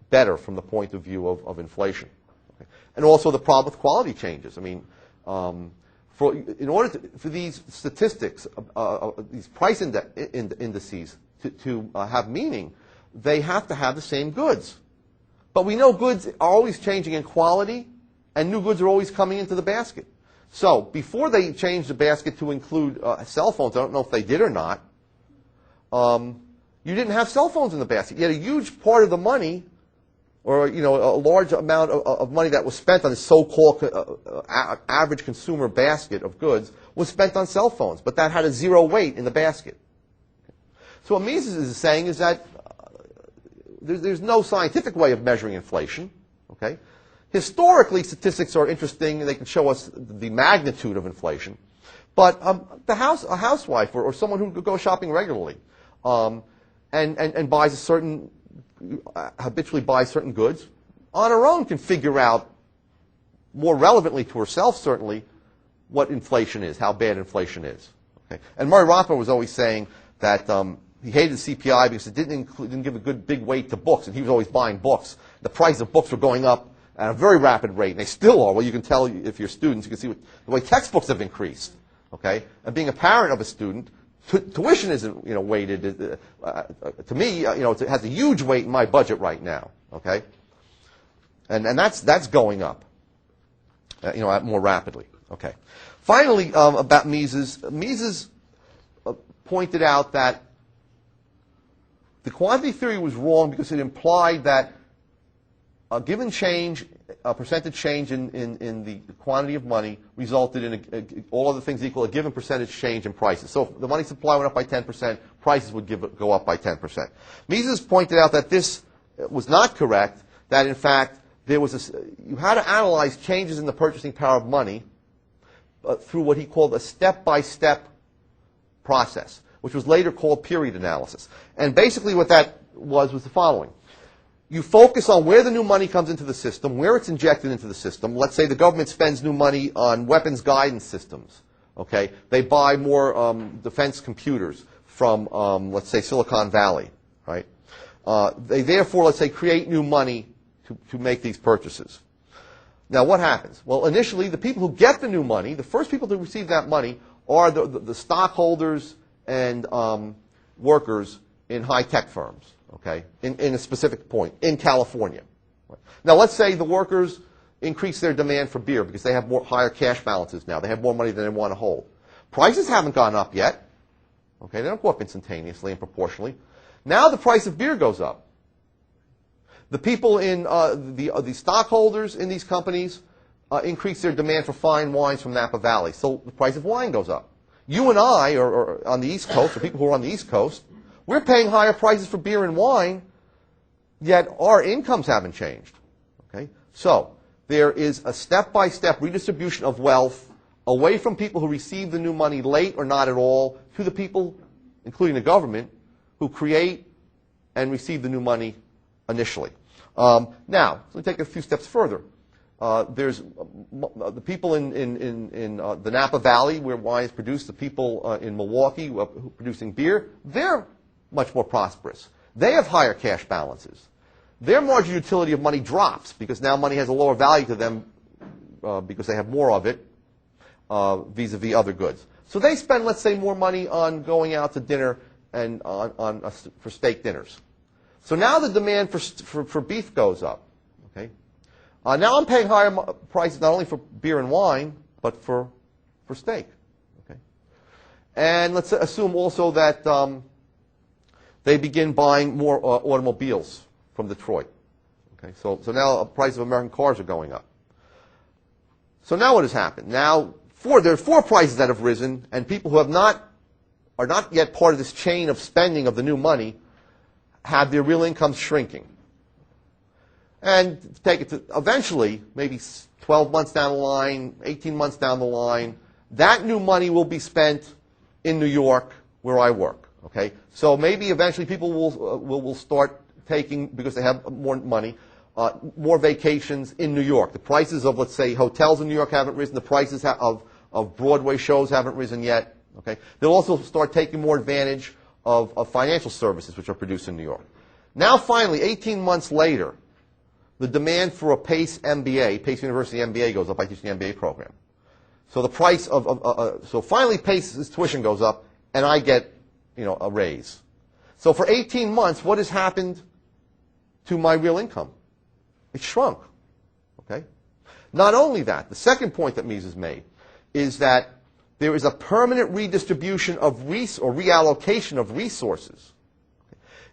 better from the point of view of inflation. Okay. And also the problem with quality changes. I mean, in order for these statistics, these price indices to have meaning, they have to have the same goods. But we know goods are always changing in quality, and new goods are always coming into the basket. So before they changed the basket to include cell phones, I don't know if they did or not, you didn't have cell phones in the basket. Yet a huge part of the money, or a large amount of money that was spent on the so-called average consumer basket of goods was spent on cell phones, but that had a zero weight in the basket. So what Mises is saying is that there's no scientific way of measuring inflation. Okay, Historically, statistics are interesting. They can show us the magnitude of inflation. But a housewife or someone who goes shopping regularly and buys a certain, habitually buys certain goods, on her own can figure out, more relevantly to herself certainly, what inflation is, how bad inflation is. Okay? And Murray Rothbard was always saying that he hated the CPI because it didn't give a good big weight to books, and he was always buying books. The price of books were going up at a very rapid rate, and they still are. Well, you can tell if you're students, you can see the way textbooks have increased. Okay? And being a parent of a student, tuition isn't, weighted. To me, it has a huge weight in my budget right now. Okay? And that's going up, more rapidly. Okay. Finally, about Mises. Mises pointed out that the quantity theory was wrong because it implied that a given change, a percentage change in the quantity of money resulted in all other things equal, a given percentage change in prices. So if the money supply went up by 10%, prices would go up by 10%. Mises pointed out that this was not correct, that in fact you had to analyze changes in the purchasing power of money through what he called a step-by-step process, which was later called period analysis. And basically what that was the following. You focus on where the new money comes into the system, where it's injected into the system. Let's say the government spends new money on weapons guidance systems. Okay? They buy more defense computers from, let's say, Silicon Valley. Right? They therefore, let's say, create new money to make these purchases. Now, what happens? Well, initially, the people who get the new money, the first people to receive that money, are the stockholders and workers in high-tech firms, okay, in a specific point, in California. Now, let's say the workers increase their demand for beer because they have higher cash balances now. They have more money than they want to hold. Prices haven't gone up yet. Okay, they don't go up instantaneously and proportionally. Now the price of beer goes up. The people in the stockholders in these companies increase their demand for fine wines from Napa Valley, so the price of wine goes up. You and I, or on the East Coast, or people who are on the East Coast, we're paying higher prices for beer and wine, yet our incomes haven't changed. Okay, so there is a step-by-step redistribution of wealth away from people who receive the new money late or not at all to the people, including the government, who create and receive the new money initially. Now, let me take it a few steps further. There's the people in the Napa Valley where wine is produced, the people in Milwaukee who are producing beer, they're much more prosperous. They have higher cash balances. Their marginal utility of money drops because now money has a lower value to them because they have more of it vis-a-vis other goods. So they spend, let's say, more money on going out to dinner and for steak dinners. So now the demand for beef goes up. Okay, now I'm paying higher prices not only for beer and wine, but for steak. Okay, and let's assume also that they begin buying more automobiles from Detroit. Okay, so now the price of American cars are going up. So now what has happened? Now there are four prices that have risen, and people who are not yet part of this chain of spending of the new money have their real incomes shrinking. And take it to eventually, maybe 12 months down the line, 18 months down the line, that new money will be spent in New York where I work. Okay? So maybe eventually people will start taking, because they have more money, more vacations in New York. The prices of, let's say, hotels in New York haven't risen. The prices of Broadway shows haven't risen yet. Okay? They'll also start taking more advantage of financial services which are produced in New York. Now finally, 18 months later, the demand for a Pace MBA, Pace University MBA goes up. I teach the MBA program. So the price so finally Pace's tuition goes up and I get, a raise. So for 18 months, what has happened to my real income? It shrunk. Okay? Not only that, the second point that Mises made is that there is a permanent redistribution of or reallocation of resources.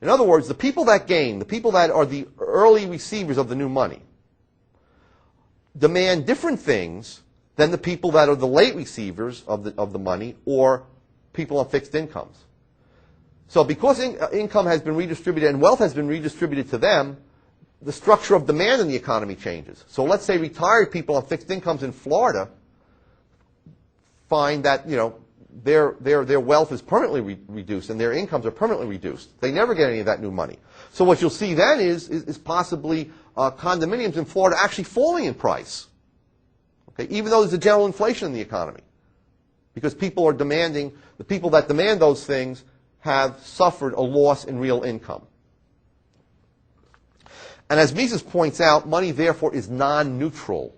In other words, the people that gain, the people that are the early receivers of the new money, demand different things than the people that are the late receivers of the money or people on fixed incomes. So because income has been redistributed and wealth has been redistributed to them, the structure of demand in the economy changes. So let's say retired people on fixed incomes in Florida find that, their wealth is permanently reduced and their incomes are permanently reduced. They never get any of that new money. So what you'll see then is possibly condominiums in Florida actually falling in price, okay, even though there's a general inflation in the economy. Because the people that demand those things have suffered a loss in real income. And as Mises points out, money therefore is non-neutral.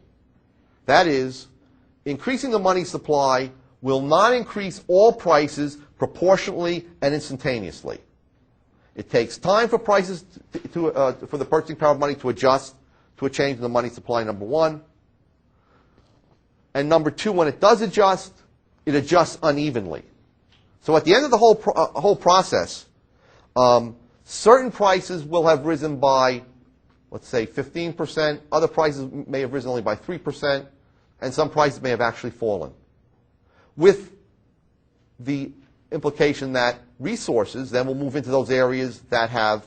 That is, increasing the money supply will not increase all prices proportionally and instantaneously. It takes time for prices for the purchasing power of money to adjust to a change in the money supply, number one. And number two, when it does adjust, it adjusts unevenly. So at the end of the whole process, certain prices will have risen by, let's say, 15%. Other prices may have risen only by 3%. And some prices may have actually fallen. With the implication that resources then will move into those areas that have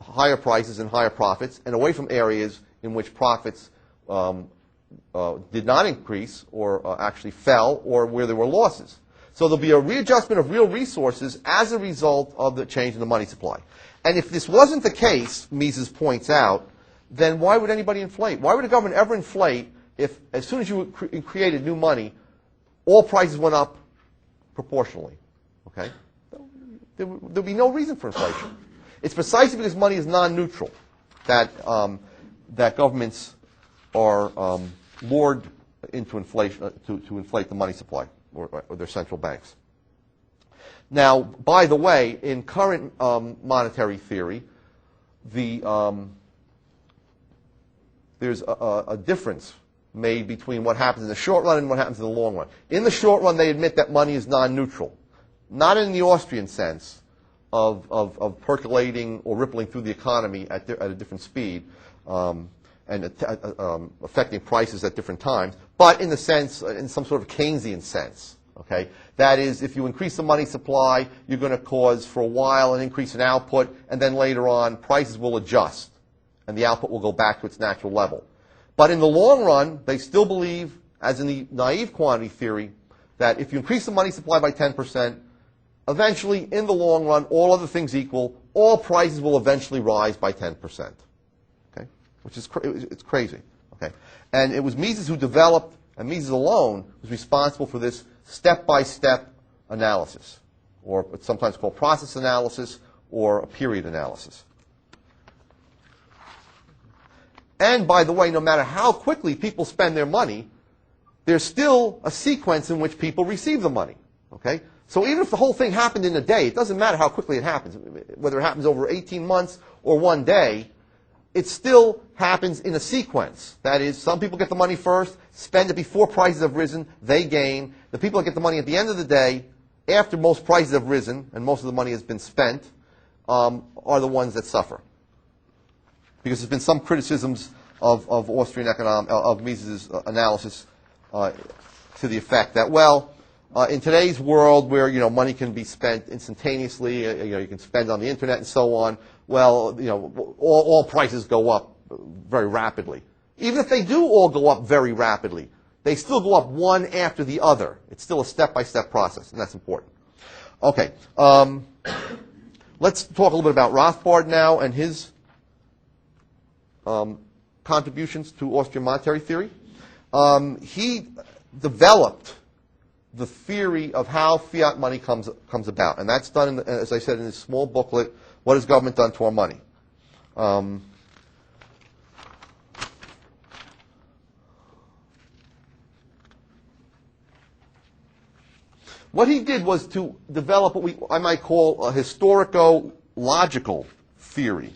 higher prices and higher profits, and away from areas in which profits did not increase or actually fell, or where there were losses. So there'll be a readjustment of real resources as a result of the change in the money supply. And if this wasn't the case, Mises points out, then why would anybody inflate? Why would a government ever inflate if, as soon as you created new money, all prices went up proportionally? Okay? There'll be no reason for inflation. It's precisely because money is non-neutral that governments are lured into inflation to inflate the money supply, or their central banks. Now, by the way, in current monetary theory, there's a difference made between what happens in the short run and what happens in the long run. In the short run, they admit that money is non-neutral, not in the Austrian sense of percolating or rippling through the economy at a different speed and affecting prices at different times, but in the sense, in some sort of Keynesian sense. Okay, that is, if you increase the money supply, you're going to cause for a while an increase in output, and then later on prices will adjust, and the output will go back to its natural level. But in the long run, they still believe, as in the naive quantity theory, that if you increase the money supply by 10%, eventually, in the long run, all other things equal, all prices will eventually rise by 10%. Okay, which is it's crazy. Okay, and it was Mises who developed, and Mises alone was responsible for this step-by-step analysis, or what's sometimes called process analysis or a period analysis. And by the way, no matter how quickly people spend their money, there's still a sequence in which people receive the money. Okay? So even if the whole thing happened in a day, it doesn't matter how quickly it happens. Whether it happens over 18 months or one day, it still happens in a sequence. That is, some people get the money first, spend it before prices have risen, they gain. The people that get the money at the end of the day, after most prices have risen and most of the money has been spent, are the ones that suffer. Because there's been some criticisms of Austrian economics, of Mises' analysis to the effect that, well, in today's world where money can be spent instantaneously, you can spend on the internet and so on, well, all prices go up very rapidly. Even if they do all go up very rapidly, they still go up one after the other. It's still a step-by-step process, and that's important. Okay, let's talk a little bit about Rothbard now and his contributions to Austrian monetary theory. He developed the theory of how fiat money comes about, and that's done, as I said, in this small booklet, What Has Government Done to Our Money? What he did was to develop what I might call a historico-logical theory,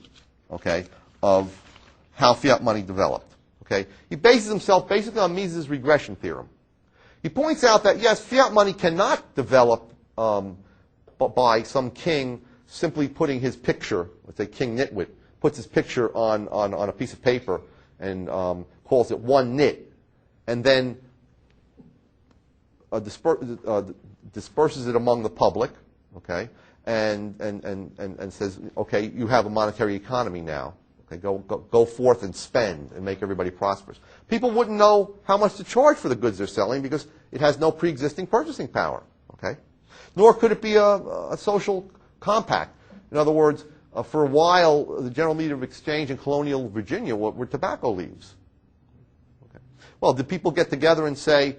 okay, of how fiat money developed. Okay? He bases himself basically on Mises' regression theorem. He points out that, yes, fiat money cannot develop by some king simply putting his picture, let's say King Nitwit, puts his picture on a piece of paper and calls it one nit, and then disperses it among the public, okay, and says, okay, you have a monetary economy now. Okay, go forth and spend and make everybody prosperous. People wouldn't know how much to charge for the goods they're selling because it has no pre-existing purchasing power. Okay? Nor could it be a social compact. In other words, for a while, the general medium of exchange in colonial Virginia were tobacco leaves. Okay. Well, did people get together and say,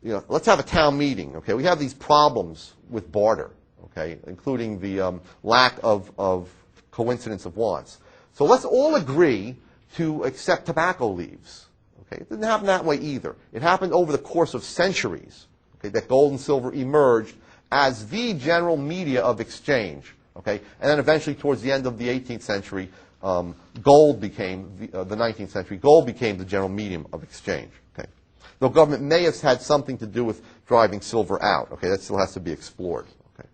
let's have a town meeting? Okay, we have these problems with barter, okay, including the lack of coincidence of wants. So let's all agree to accept tobacco leaves. Okay, it didn't happen that way either. It happened over the course of centuries. Okay, that gold and silver emerged as the general media of exchange. Okay, and then eventually, towards the end of the 18th century, gold became the 19th century. Gold became the general medium of exchange. Okay, though government may have had something to do with driving silver out. Okay, that still has to be explored. Okay.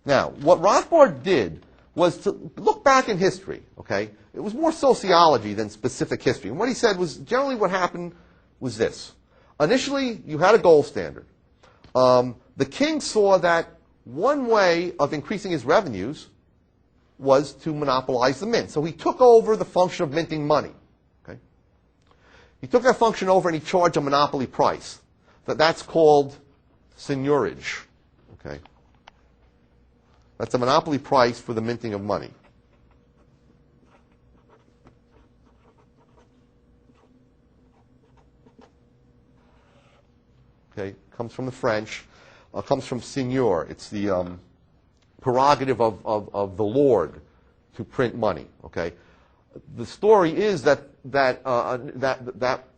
Now, what Rothbard did was to look back in history. Okay, it was more sociology than specific history. And what he said was generally what happened was this: initially, you had a gold standard. The king saw that one way of increasing his revenues was to monopolize the mint. So he took over the function of minting money. Okay? He took that function over and he charged a monopoly price. That's called seigniorage. Okay? That's a monopoly price for the minting of money. Okay? Comes from the French. Comes from seigneur. It's the prerogative of the lord to print money. Okay, the story is that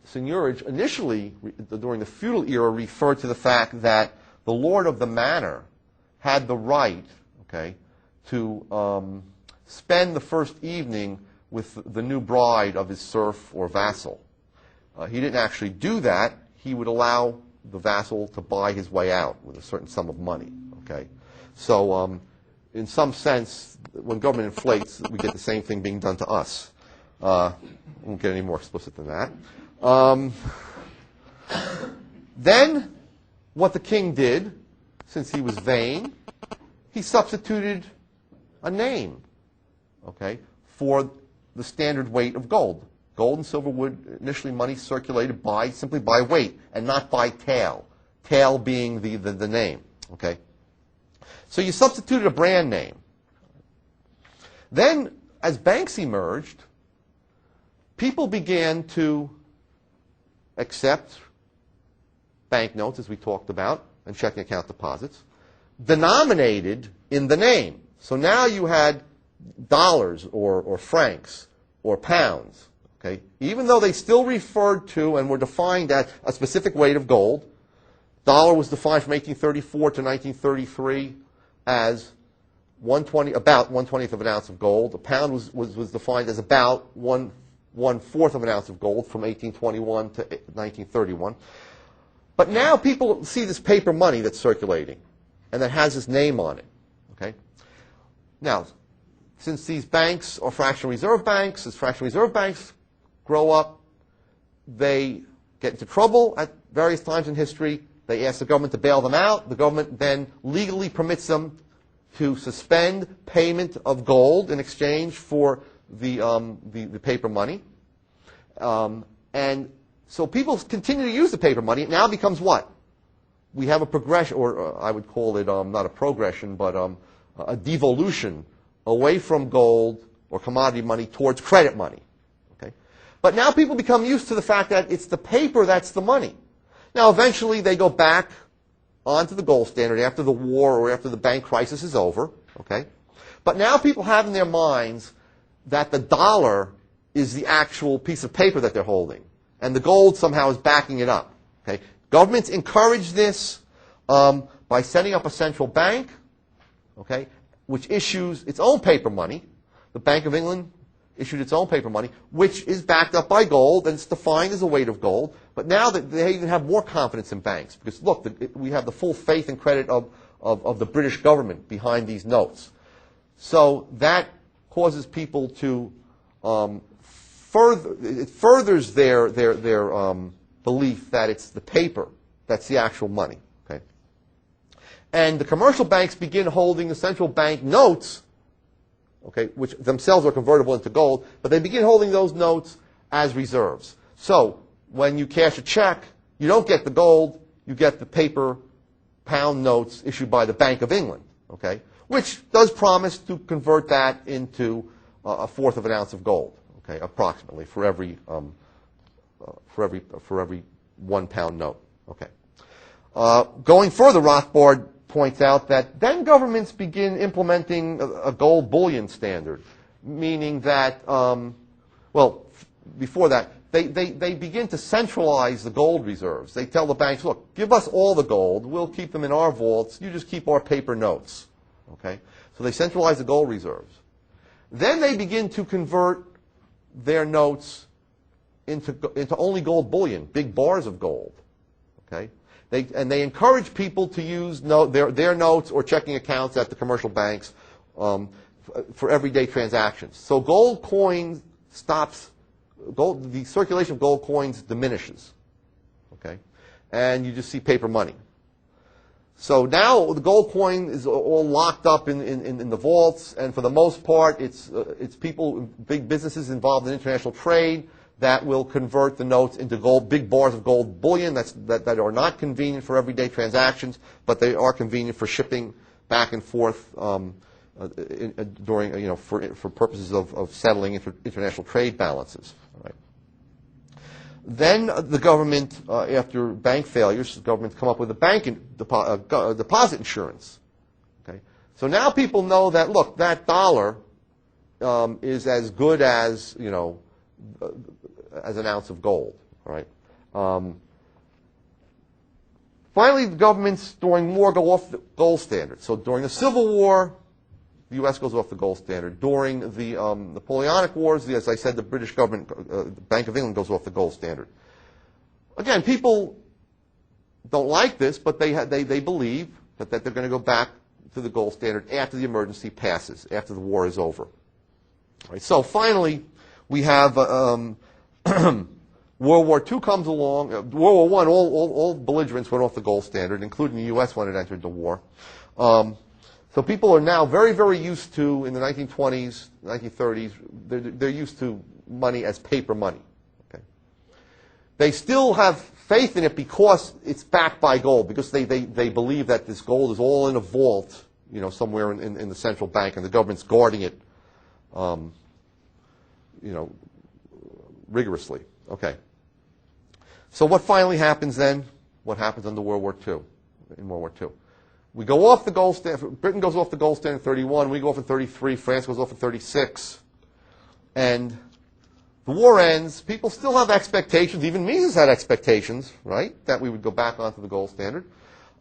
seigniorage initially, during the feudal era, referred to the fact that the lord of the manor had the right, okay, to spend the first evening with the new bride of his serf or vassal. He didn't actually do that. He would allow the vassal to buy his way out with a certain sum of money. Okay, so in some sense, when government inflates, we get the same thing being done to us. Won't get any more explicit than that. Then, what the king did, since he was vain, he substituted a name, okay, for the standard weight of gold. Gold and silver would initially money circulated simply by weight and not by tael. Tael being the name. Okay, so you substituted a brand name. Then, as banks emerged, people began to accept banknotes, as we talked about, and checking account deposits, denominated in the name. So now you had dollars or francs or pounds. Okay? Even though they still referred to and were defined at a specific weight of gold, dollar was defined from 1834 to 1933 as about 1/20th of an ounce of gold. A pound was defined as about 1/4 of an ounce of gold from 1821 to 1931. But now people see this paper money that's circulating and that has this name on it. Okay? Now, since these banks are fractional reserve banks, as fractional reserve banks grow up, they get into trouble at various times in history. They ask the government to bail them out. The government then legally permits them to suspend payment of gold in exchange for the paper money. And so people continue to use the paper money. It now becomes what? We have a progression, or I would call it not a progression, but a devolution away from gold or commodity money towards credit money. But now people become used to the fact that it's the paper that's the money. Now, eventually, they go back onto the gold standard after the war or after the bank crisis is over. Okay? But now people have in their minds that the dollar is the actual piece of paper that they're holding. And the gold somehow is backing it up. Okay? Governments encourage this by setting up a central bank, okay, which issues its own paper money. The Bank of England issued its own paper money, which is backed up by gold, and it's defined as a weight of gold. But now that they even have more confidence in banks, because look, we have the full faith and credit of the British government behind these notes. So that causes people to furthers their belief that it's the paper that's the actual money. Okay? And the commercial banks begin holding the central bank notes okay, which themselves are convertible into gold, but they begin holding those notes as reserves. So when you cash a check, you don't get the gold, you get the paper pound notes issued by the Bank of England, okay, which does promise to convert that into a fourth of an ounce of gold, okay, approximately for every 1 pound note, okay. Going further, Rothbard points out that then governments begin implementing a gold bullion standard, meaning that, before that, they begin to centralize the gold reserves. They tell the banks, look, give us all the gold, we'll keep them in our vaults, you just keep our paper notes, okay? So they centralize the gold reserves. Then they begin to convert their notes into only gold bullion, big bars of gold, okay? They encourage people to use their notes or checking accounts at the commercial banks for everyday transactions. So gold coin stops, the circulation of gold coins diminishes, okay? And you just see paper money. So now the gold coin is all locked up in the vaults, and for the most part, it's people, big businesses involved in international trade that will convert the notes into big bars of gold bullion that are not convenient for everyday transactions, but they are convenient for shipping back and forth during, for purposes of settling international trade balances. Right. Then the government, after bank failures, the government come up with a deposit insurance. Okay. So now people know that, look, that dollar is as good as, as an ounce of gold, right? Finally, the governments during war go off the gold standard. So during the Civil War, the U.S. goes off the gold standard. During the Napoleonic Wars, as I said, the British government, the Bank of England goes off the gold standard. Again, people don't like this, but they believe that they're going to go back to the gold standard after the emergency passes, after the war is over. Right, so finally, we have World War II comes along. World War I, all belligerents went off the gold standard, including the U.S. when it entered the war. So people are now very, very used to, in the 1920s, 1930s, they're used to money as paper money. Okay? They still have faith in it because it's backed by gold, because they believe that this gold is all in a vault, somewhere in the central bank, and the government's guarding it, rigorously. Okay. So what finally happens then? What happens under World War II? In World War II, we go off the gold standard. Britain goes off the gold standard in 31. We go off in 33. France goes off in 36. And the war ends. People still have expectations. Even Mises had expectations, right, that we would go back onto the gold standard.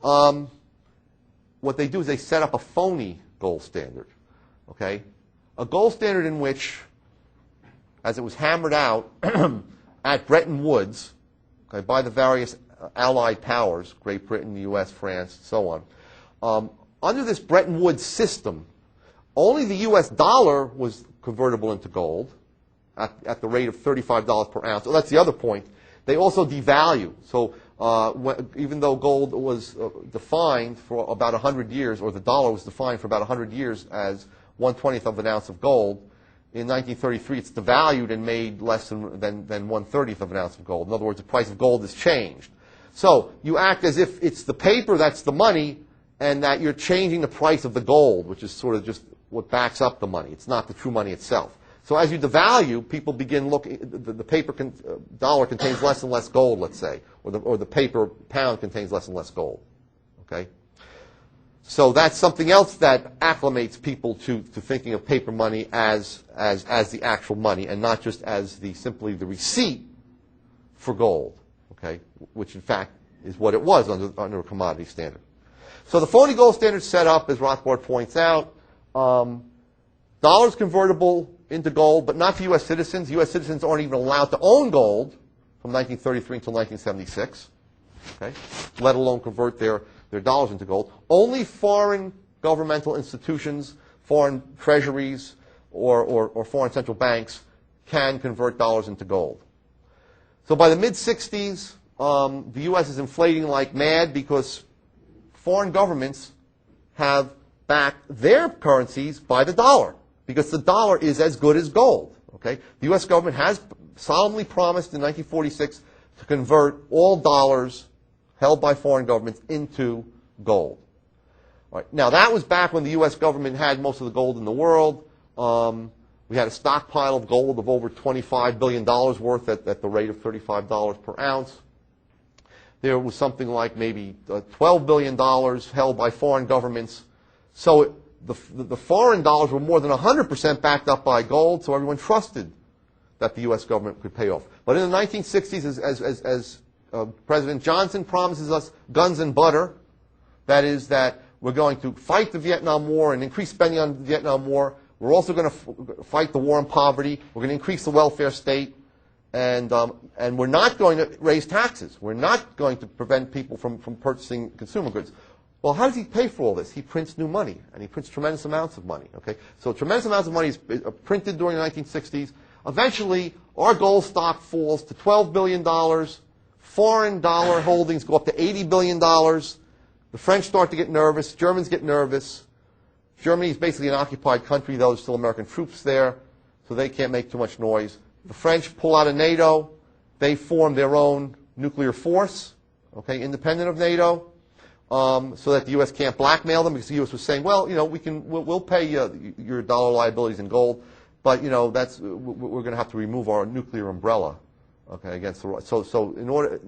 What they do is they set up a phony gold standard. Okay, a gold standard in which, as it was hammered out at Bretton Woods, okay, by the various Allied powers, Great Britain, the U.S., France, so on, under this Bretton Woods system, only the U.S. dollar was convertible into gold at the rate of $35 per ounce. Oh, that's the other point. They also devalue. So even though gold was defined for about 100 years, or the dollar was defined for about 100 years as 1/20th of an ounce of gold, in 1933, it's devalued and made less than 1/30th of an ounce of gold. In other words, the price of gold has changed. So you act as if it's the paper that's the money, and that you're changing the price of the gold, which is sort of just what backs up the money. It's not the true money itself. So as you devalue, people begin looking. The paper dollar contains less and less gold, let's say, or the paper pound contains less and less gold. Okay. So that's something else that acclimates people to thinking of paper money as the actual money, and not just as simply the receipt for gold, okay, which in fact is what it was under a commodity standard. So the phony gold standard set up, as Rothbard points out, dollars convertible into gold, but not to U.S. citizens. U.S. citizens aren't even allowed to own gold from 1933 until 1976, okay, let alone convert their dollars into gold. Only foreign governmental institutions, foreign treasuries, or foreign central banks can convert dollars into gold. So by the mid-60s, the U.S. is inflating like mad because foreign governments have backed their currencies by the dollar. because the dollar is as good as gold. Okay? The U.S. government has solemnly promised in 1946 to convert all dollars held by foreign governments into gold. All right. Now, that was back when the U.S. government had most of the gold in the world. We had a stockpile of gold of over $25 billion worth at the rate of $35 per ounce. There was something like maybe $12 billion held by foreign governments. So the foreign dollars were more than 100% backed up by gold, so everyone trusted that the U.S. government could pay off. But in the 1960s, as President Johnson promises us guns and butter, that is that we're going to fight the Vietnam War and increase spending on the Vietnam War. We're also going to fight the war on poverty. We're going to increase the welfare state. And we're not going to raise taxes. We're not going to prevent people from purchasing consumer goods. Well, how does he pay for all this? He prints new money, and he prints tremendous amounts of money. Okay? So tremendous amounts of money is printed during the 1960s. Eventually, our gold stock falls to $12 billion. Foreign dollar holdings go up to $80 billion. The French start to get nervous. Germans get nervous. Germany is basically an occupied country, though there's still American troops there, so they can't make too much noise. The French pull out of NATO. They form their own nuclear force, okay, independent of NATO, so that the U.S. can't blackmail them, because the U.S. was saying, well, you know, we'll pay your dollar liabilities in gold, but you know we're going to have to remove our nuclear umbrella, okay, against the so in order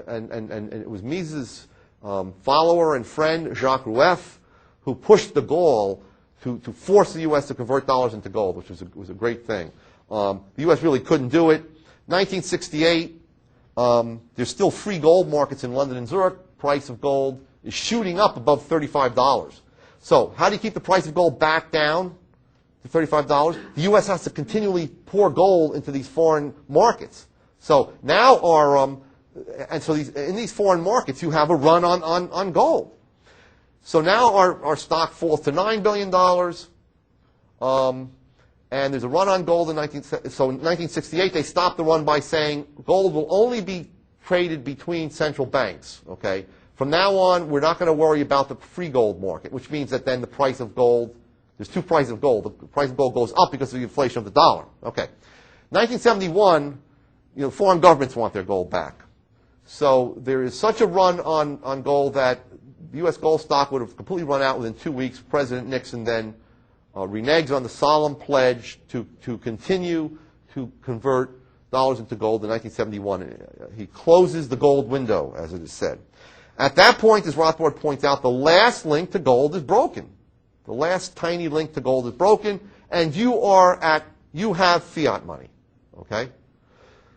and it was Mises' follower and friend Jacques Rueff who pushed de Gaulle to force the U.S. to convert dollars into gold, which was a great thing. The U.S. really couldn't do it. 1968, there's still free gold markets in London and Zurich. Price of gold is shooting up above $35. So how do you keep the price of gold back down to $35? The U.S. has to continually pour gold into these foreign markets. So now in these foreign markets, you have a run on gold. So now our stock falls to $9 billion. And there's a run on gold in 1968. They stopped the run by saying gold will only be traded between central banks. Okay. From now on, we're not going to worry about the free gold market, which means that then the price of gold, there's two prices of gold. The price of gold goes up because of the inflation of the dollar. Okay. 1971, you know, foreign governments want their gold back. So there is such a run on gold that the U.S. gold stock would have completely run out within 2 weeks. President Nixon then reneges on the solemn pledge to continue to convert dollars into gold in 1971. He closes the gold window, as it is said. At that point, as Rothbard points out, the last link to gold is broken. The last tiny link to gold is broken, and you have fiat money. Okay?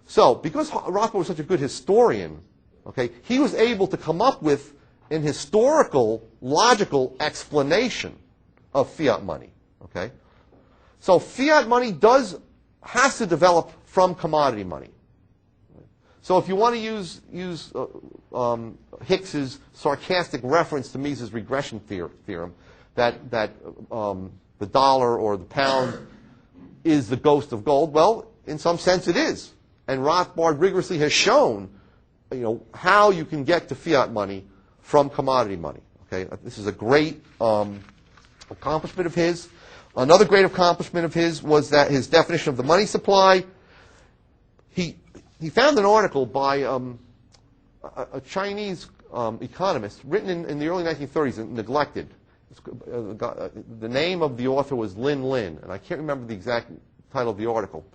So, because Rothbard was such a good historian, okay, he was able to come up with an historical, logical explanation of fiat money. Okay? So fiat money has to develop from commodity money. So if you want to use Hicks's sarcastic reference to Mises' regression theorem, that the dollar or the pound is the ghost of gold, well, in some sense it is. And Rothbard rigorously has shown, you know, how you can get to fiat money from commodity money. Okay? This is a great accomplishment of his. Another great accomplishment of his was that his definition of the money supply. He found an article by a Chinese economist written in the early 1930s and neglected. The name of the author was Lin Lin, and I can't remember the exact title of the article.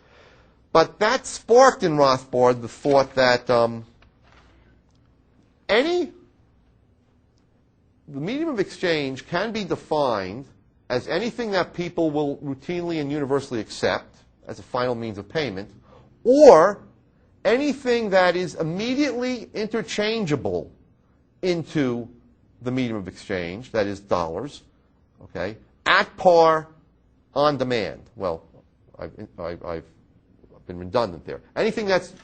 But that sparked in Rothbard the thought that the medium of exchange can be defined as anything that people will routinely and universally accept as a final means of payment, or anything that is immediately interchangeable into the medium of exchange, that is dollars, okay, at par, on demand. Well, I've been redundant there. Anything that's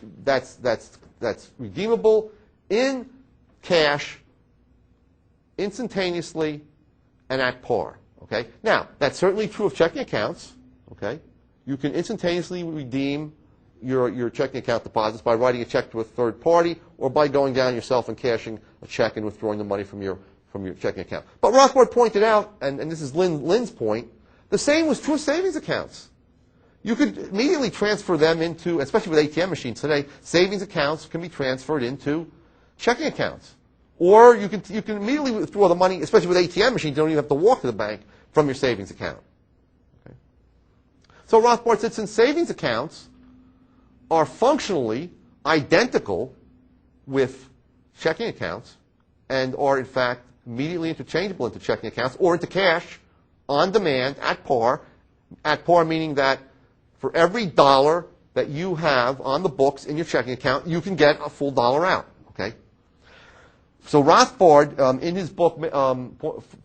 redeemable in cash, instantaneously, and at par. Okay? Now, that's certainly true of checking accounts. Okay? You can instantaneously redeem your checking account deposits by writing a check to a third party, or by going down yourself and cashing a check and withdrawing the money from your checking account. But Rothbard pointed out, and this is Lin's point, The same was true of savings accounts. You could immediately transfer them into, especially with ATM machines today, savings accounts can be transferred into checking accounts. Or you can immediately withdraw the money, especially with ATM machines, you don't even have to walk to the bank, from your savings account. Okay. So Rothbard said since savings accounts are functionally identical with checking accounts and are in fact immediately interchangeable into checking accounts or into cash on demand at par meaning that for every dollar that you have on the books in your checking account, you can get a full dollar out. Okay. So Rothbard, in his book,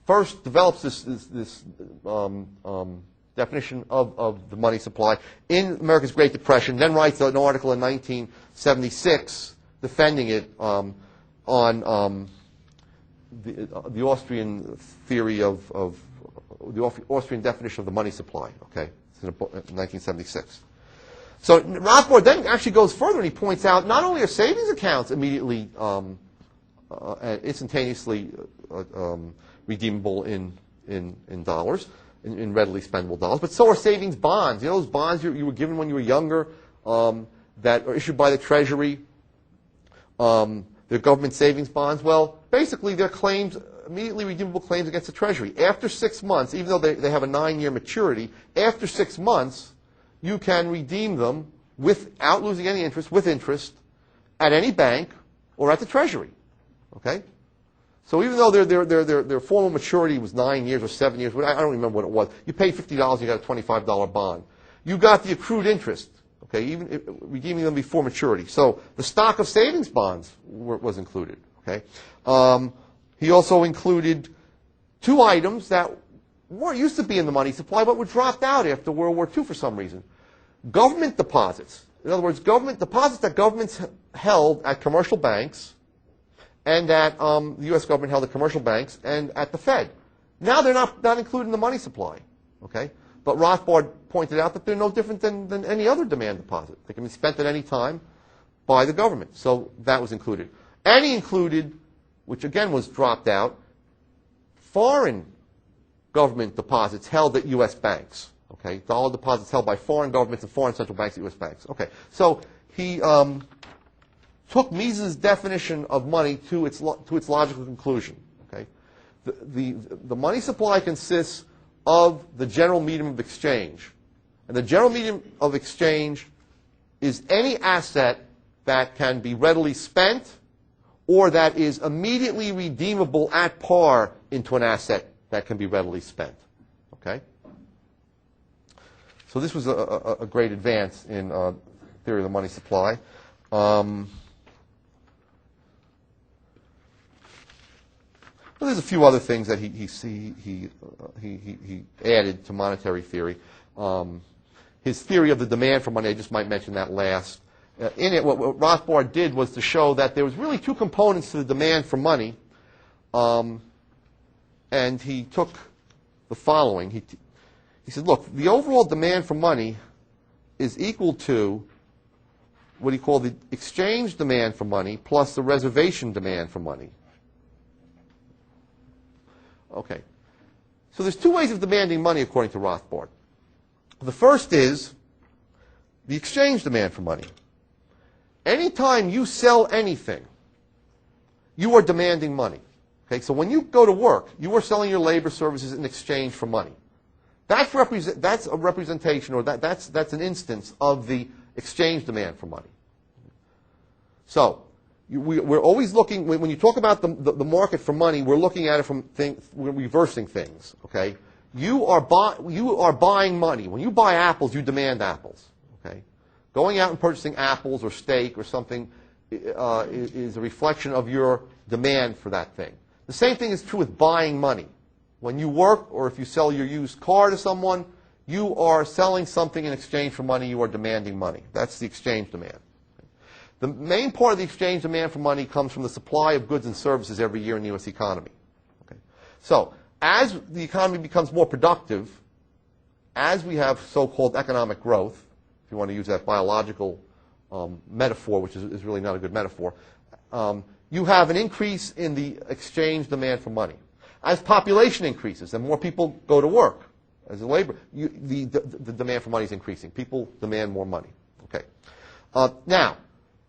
first develops this definition of the money supply in America's Great Depression, then writes an article in 1976 defending it on the Austrian theory of the Austrian definition of the money supply. Okay, it's in a book in 1976. So Rothbard then actually goes further and he points out not only are savings accounts immediately instantaneously redeemable in dollars, in readily spendable dollars, but so are savings bonds. You know those bonds you were given when you were younger that are issued by the Treasury, they're government savings bonds. Well, basically they're claims, immediately redeemable claims against the Treasury. After 6 months, even though they have a 9-year maturity, after 6 months, you can redeem them without losing any interest, with interest, at any bank or at the Treasury. Okay? So even though their formal maturity was 9 years or 7 years, I don't remember what it was, you paid $50, you got a $25 bond. You got the accrued interest, okay, even redeeming them before maturity. So the stock of savings bonds was included. Okay? He also included 2 items that used to be in the money supply but were dropped out after World War II for some reason. Government deposits. In other words, government deposits that governments held at commercial banks and that the U.S. government held at commercial banks and at the Fed. Now they're not included in the money supply. Okay? But Rothbard pointed out that they're no different than any other demand deposit. They can be spent at any time by the government. So that was included. And he included, which again was dropped out, foreign government deposits held at U.S. banks. Okay? Dollar deposits held by foreign governments and foreign central banks at U.S. banks. Okay. So he took Mises' definition of money to its logical conclusion. Okay? The money supply consists of the general medium of exchange. And the general medium of exchange is any asset that can be readily spent or that is immediately redeemable at par into an asset that can be readily spent. Okay? So this was a great advance in theory of the money supply. Well, there's a few other things that he added to monetary theory. His theory of the demand for money, I just might mention that last. In it, what Rothbard did was to show that there was really 2 components to the demand for money. And he took the following. He said, look, the overall demand for money is equal to what he called the exchange demand for money plus the reservation demand for money. Okay. So there's 2 ways of demanding money according to Rothbard. The first is the exchange demand for money. Anytime you sell anything, you are demanding money. Okay, so when you go to work, you are selling your labor services in exchange for money. That's a representation, or that's an instance of the exchange demand for money. So we're always looking, when you talk about the market for money, we're looking at it from we're reversing things. Okay, you are buying money. When you buy apples, you demand apples. Okay, going out and purchasing apples or steak or something is a reflection of your demand for that thing. The same thing is true with buying money. When you work or if you sell your used car to someone, you are selling something in exchange for money. You are demanding money. That's the exchange demand. The main part of the exchange demand for money comes from the supply of goods and services every year in the U.S. economy. Okay. So as the economy becomes more productive, as we have so-called economic growth, if you want to use that biological metaphor, which is really not a good metaphor, you have an increase in the exchange demand for money. As population increases and more people go to work As a labor, the demand for money is increasing. People demand more money. Okay. Now,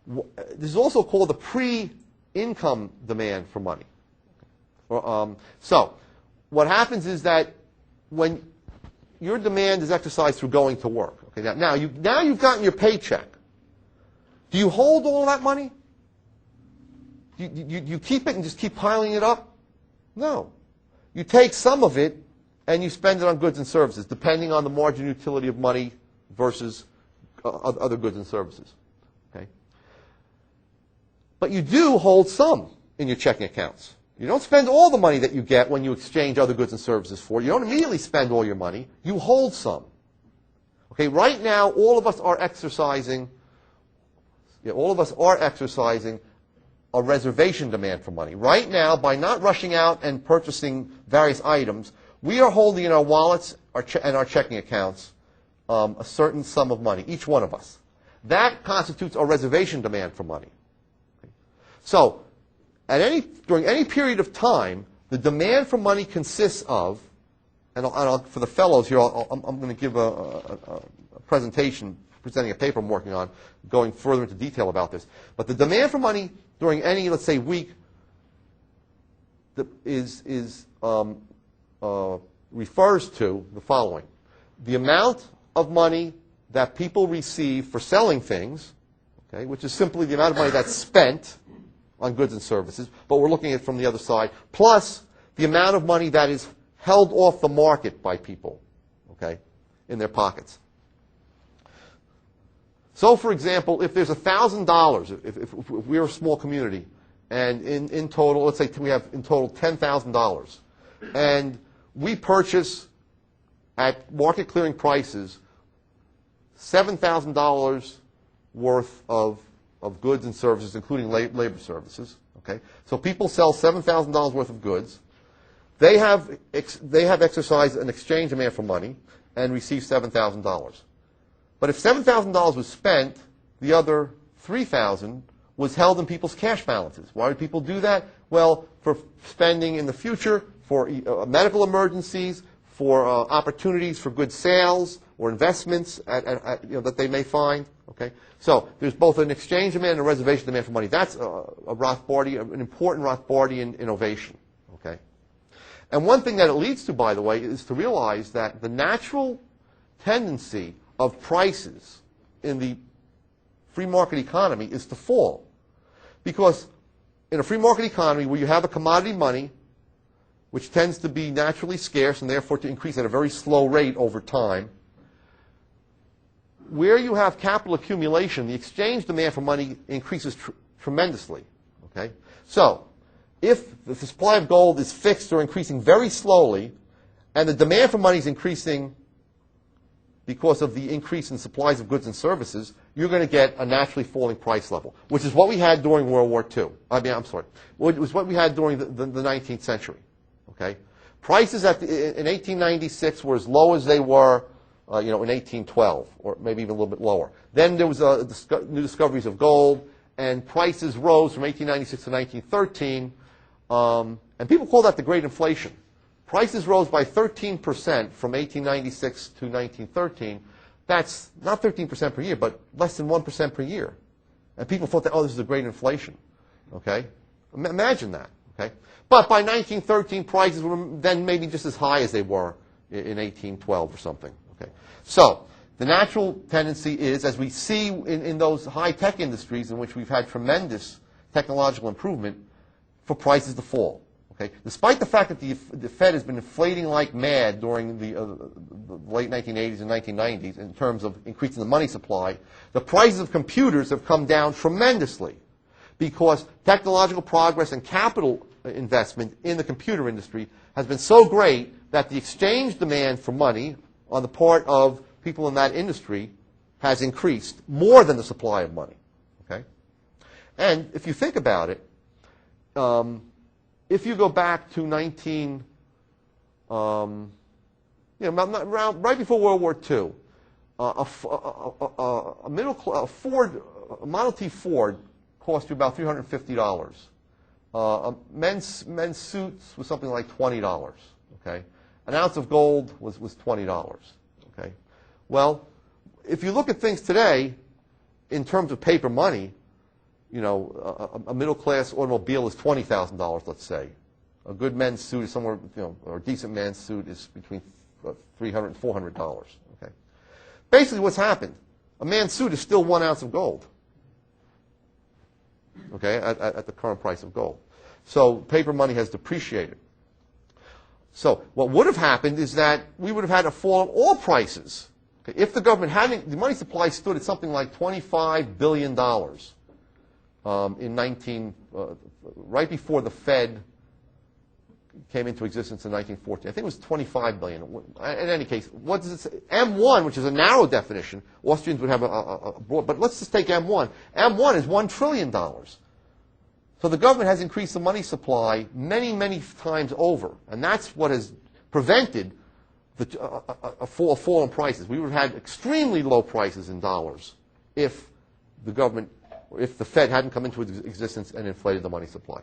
this is also called the pre-income demand for money. So, what happens is that when your demand is exercised through going to work. Okay. Now you've gotten your paycheck. Do you hold all that money? You keep it and just keep piling it up? No. You take some of it and you spend it on goods and services, depending on the margin utility of money versus other goods and services. Okay? But you do hold some in your checking accounts. You don't spend all the money that you get when you exchange other goods and services for. You don't immediately spend all your money. You hold some. Okay, right now, all of us are exercising a reservation demand for money. Right now, by not rushing out and purchasing various items, we are holding in our wallets and our checking accounts a certain sum of money, each one of us. That constitutes a reservation demand for money. Okay. So, during any period of time, the demand for money consists of, and for the fellows here, I'm going to give a presentation presenting a paper I'm working on, going further into detail about this. But the demand for money during any, let's say, week refers to the following: the amount of money that people receive for selling things, okay, which is simply the amount of money that's spent on goods and services, but we're looking at it from the other side, plus the amount of money that is held off the market by people, okay, in their pockets. So, for example, if there's $1,000, if we're a small community, and in total, let's say we have in total $10,000, and we purchase at market clearing prices $7,000 worth of goods and services, including labor services. Okay, so people sell $7,000 worth of goods. They have exercised an exchange demand for money and received $7,000. But if $7,000 was spent, the other $3,000 was held in people's cash balances. Why would people do that? Well, for spending in the future, for medical emergencies, for opportunities for good sales or investments that they may find. Okay, so there's both an exchange demand and a reservation demand for money. That's a Rothbardian, an important Rothbardian innovation. Okay, and one thing that it leads to, by the way, is to realize that the natural tendency of prices in the free market economy is to fall, because in a free market economy where you have a commodity money, which tends to be naturally scarce and therefore to increase at a very slow rate over time, where you have capital accumulation, the exchange demand for money increases tremendously. Okay? So, if the supply of gold is fixed or increasing very slowly, and the demand for money is increasing because of the increase in supplies of goods and services, you're going to get a naturally falling price level, which is what we had during World War II. It was what we had during the 19th century. Okay? Prices in 1896 were as low as they were in 1812, or maybe even a little bit lower. Then there was new discoveries of gold, and prices rose from 1896 to 1913, and people call that the Great Inflation. Prices rose by 13% from 1896 to 1913. That's not 13% per year, but less than 1% per year. And people thought that, this is a great inflation. Okay? Imagine that. Okay? But by 1913, prices were then maybe just as high as they were in 1812 or something. Okay? So, the natural tendency is, as we see in those high-tech industries in which we've had tremendous technological improvement, for prices to fall. Okay? Despite the fact that the Fed has been inflating like mad during the late 1980s and 1990s in terms of increasing the money supply, the prices of computers have come down tremendously because technological progress and capital investment in the computer industry has been so great that the exchange demand for money on the part of people in that industry has increased more than the supply of money. Okay? And if you think about it, if you go back to right before World War II, a Model T Ford cost you about $350. Men's suits was something like $20. Okay, an ounce of gold was $20. Okay? Well, if you look at things today in terms of paper money, you know, a middle-class automobile is $20,000, let's say. A good men's suit is somewhere, you know, or a decent man's suit is between $300 and $400. Okay? Basically, what's happened? A man's suit is still 1 ounce of gold. Okay, at the current price of gold. So paper money has depreciated. So what would have happened is that we would have had a fall in all prices. Okay, if the government hadn't, the money supply stood at something like $25 billion right before the Fed came into existence in 1914. I think it was 25 billion. In any case, what does it say? M1, which is a narrow definition, Austrians would have a broad, but let's just take M1. M1 is $1 trillion. So the government has increased the money supply many, many times over, and that's what has prevented a fall in prices. We would have had extremely low prices in dollars if the government, if the Fed hadn't come into existence and inflated the money supply.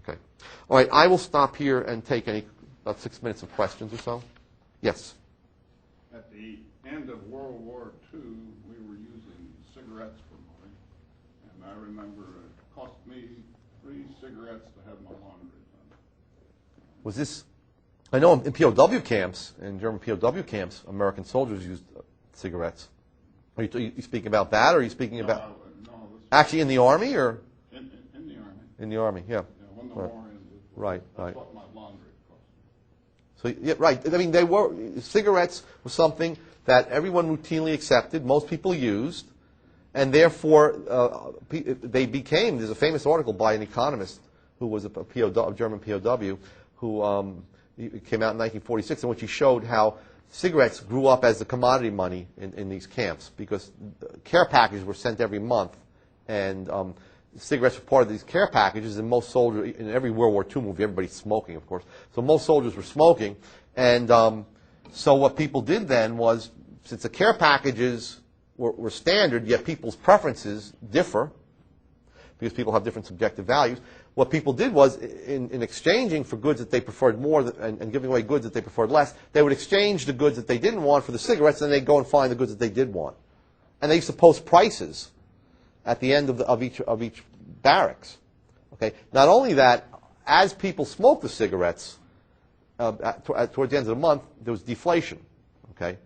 Okay. All right, I will stop here and take about 6 minutes of questions or so. Yes? At the end of World War II, we were using cigarettes for money. And I remember it cost me 3 cigarettes to have my laundry done. Was this, I know in POW camps, in German POW camps, American soldiers used cigarettes. Are you speaking about that, or are you speaking about, actually in the Army, or? In the Army. In the Army, yeah. When the war ended. Right. That's what my laundry cost. So, yeah, right. I mean, cigarettes was something that everyone routinely accepted, most people used, and therefore they became, there's a famous article by an economist who was a German POW, who came out in 1946, in which he showed how cigarettes grew up as the commodity money in these camps, because care packages were sent every month, and cigarettes were part of these care packages, and most soldiers, in every World War II movie, everybody's smoking, of course. So most soldiers were smoking, and so what people did then was, since the care packages were standard, yet people's preferences differ, because people have different subjective values, what people did was, in exchanging for goods that they preferred more and giving away goods that they preferred less, they would exchange the goods that they didn't want for the cigarettes, and they'd go and find the goods that they did want. And they used to post prices at the end of each barracks. Okay. Not only that, as people smoked the cigarettes, towards the end of the month, there was deflation. Okay.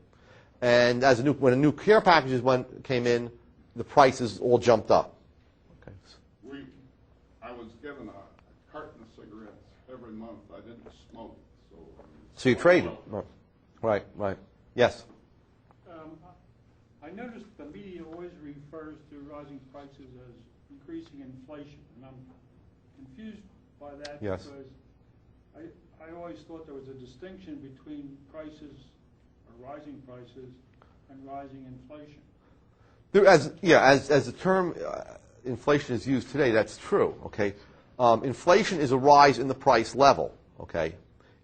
And when a new care packages came in, the prices all jumped up. Okay. I was given a carton of cigarettes every month. I didn't smoke, so you traded. Right. Yes. I noticed the media always refers to rising prices as increasing inflation, and I'm confused by that. Yes. Because I always thought there was a distinction between prices, or rising prices, and rising inflation. As the term inflation is used today, that's true. Okay. Inflation is a rise in the price level. Okay.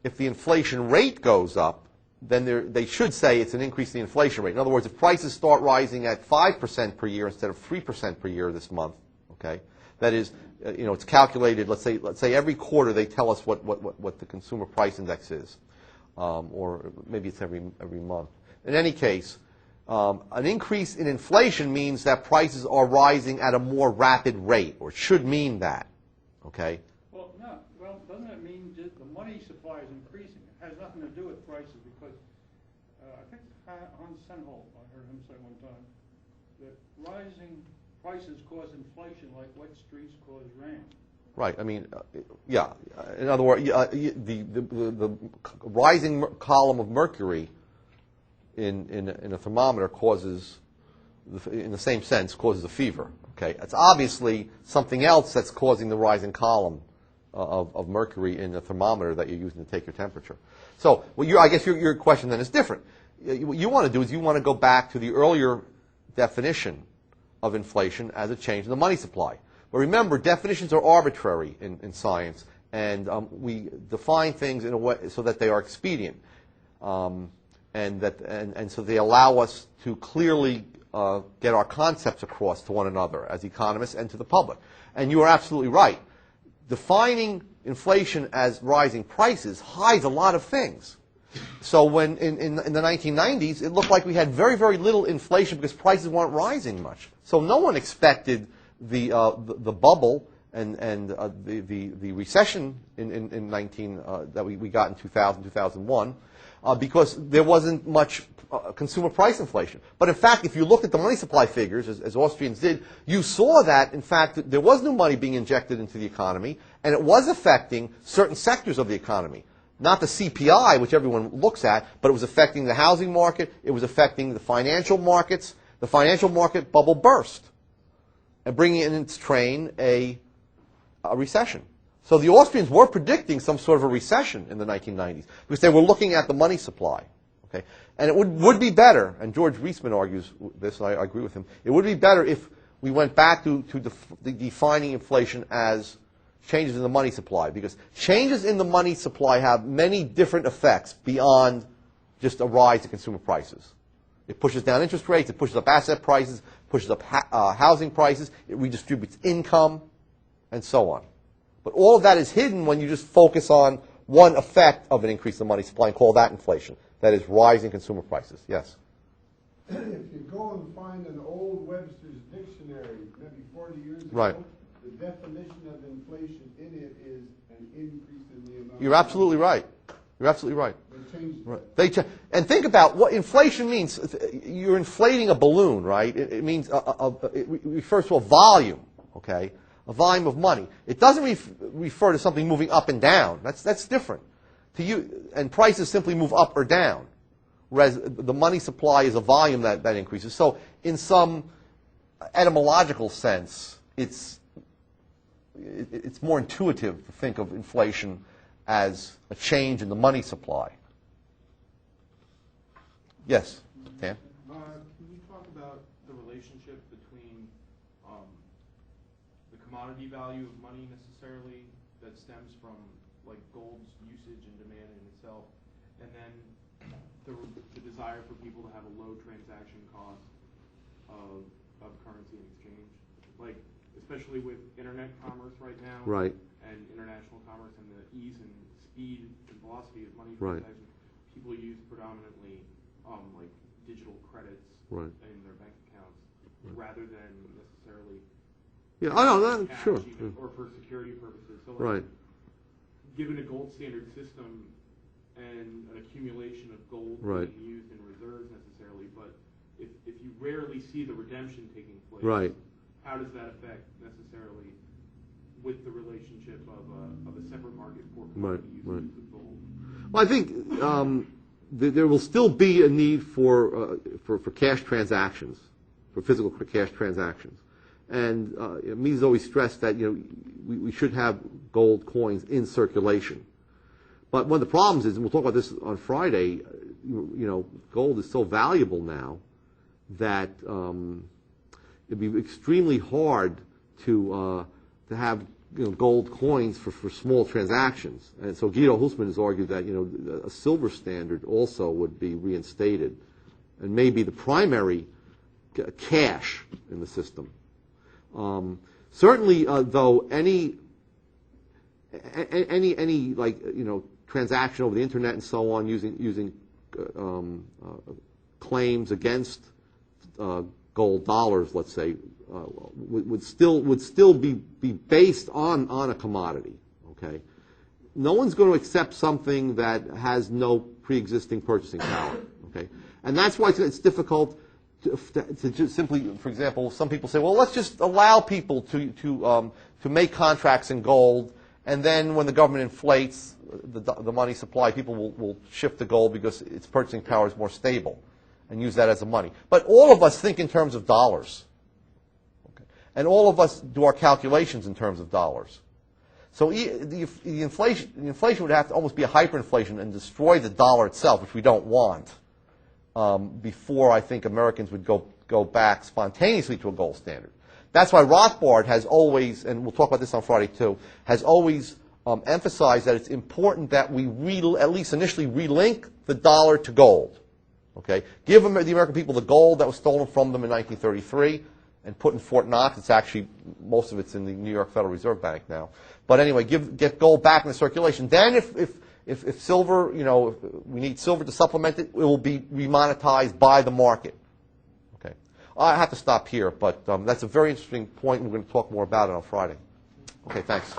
If the inflation rate goes up, then they should say it's an increase in the inflation rate. In other words, if prices start rising at 5% per year instead of 3% per year this month, okay, that is, it's calculated. Let's say every quarter they tell us what the consumer price index is, or maybe it's every month. In any case, an increase in inflation means that prices are rising at a more rapid rate, or it should mean that, okay. Well, no. Well, doesn't it mean that the money supply is increasing? It has nothing to do with prices, because I think Hans Senholt, I heard him say one time, that rising prices cause inflation like wet streets cause rain. Right. I mean, yeah. In other words, the rising column of mercury in a thermometer causes, in the same sense, causes a fever. Okay. It's obviously something else that's causing the rising column of mercury in the thermometer that you're using to take your temperature. So, I guess your question then is different. What you want to do is you want to go back to the earlier definition of inflation as a change in the money supply. But remember, definitions are arbitrary in science, and we define things in a way so that they are expedient, and so they allow us to clearly get our concepts across to one another as economists and to the public. And you are absolutely right. Defining inflation as rising prices hides a lot of things. So when in the 1990s, it looked like we had very, very little inflation because prices weren't rising much. So no one expected the bubble and the recession in that we got in 2000, 2001, because there wasn't much consumer price inflation. But in fact, if you looked at the money supply figures, as Austrians did, you saw that, in fact, there was new money being injected into the economy, and it was affecting certain sectors of the economy. Not the CPI, which everyone looks at, but it was affecting the housing market, it was affecting the financial markets. The financial market bubble burst, and bringing in its train a recession. So the Austrians were predicting some sort of a recession in the 1990s, because they were looking at the money supply. Okay? And it would be better, and George Reisman argues this, and I agree with him, it would be better if we went back to defining inflation as changes in the money supply, because changes in the money supply have many different effects beyond just a rise in consumer prices. It pushes down interest rates, it pushes up asset prices, pushes up housing prices, it redistributes income, and so on. But all of that is hidden when you just focus on one effect of an increase in money supply and call that inflation. That is rising consumer prices. Yes? If you go and find an old Webster's dictionary, maybe 40 years ago, right, the definition of inflation in it is an increase in the amount. You're absolutely right. You're absolutely right. They changed right. And think about what inflation means. You're inflating a balloon, right? It means it refers to a volume, okay? A volume of money. It doesn't refer to something moving up and down. That's different. To you, and prices simply move up or down, whereas the money supply is a volume that increases. So in some etymological sense, it's more intuitive to think of inflation as a change in the money supply. Yes, Dan? Can you talk about the relationship between the commodity value of money necessarily that stems from like gold's usage and demand in itself, and then the desire for people to have a low transaction cost of currency and exchange, like especially with internet commerce right now, right, and international commerce and the ease and speed and velocity of money right, transactions, people use predominantly like digital credits right, in their bank accounts right, rather than necessarily cash, sure, even, or for security purposes. So like, right. Given a gold standard system and an accumulation of gold right, being used in reserves necessarily, but if you rarely see the redemption taking place, right, how does that affect necessarily with the relationship of a separate market for commodity uses of gold? Well, I think there will still be a need for cash transactions, for physical cash transactions. And Mises always stressed that we should have gold coins in circulation. But one of the problems is, and we'll talk about this on Friday, gold is so valuable now that it'd be extremely hard to have gold coins for small transactions. And so Guido Husman has argued that a silver standard also would be reinstated and may be the primary cash in the system. Certainly, though, any transaction over the internet and so on using claims against gold dollars, let's say, would still be based on a commodity. Okay, no one's going to accept something that has no pre-existing purchasing power. Okay, and that's why it's difficult to just simply, for example, some people say, well, let's just allow people to make contracts in gold, and then when the government inflates the money supply, people will shift to gold because its purchasing power is more stable, and use that as a money. But all of us think in terms of dollars, okay? And all of us do our calculations in terms of dollars. So the inflation would have to almost be a hyperinflation and destroy the dollar itself, which we don't want. Before I think Americans would go back spontaneously to a gold standard. That's why Rothbard has always, and we'll talk about this on Friday too, has always emphasized that it's important that we at least initially relink the dollar to gold. Okay, give the American people the gold that was stolen from them in 1933 and put in Fort Knox. It's actually, most of it's in the New York Federal Reserve Bank now. But anyway, get gold back in the circulation. Then if If silver, you know, if we need silver to supplement it, it will be remonetized by the market. Okay. I have to stop here, but that's a very interesting point. We're going to talk more about it on Friday. Okay, thanks.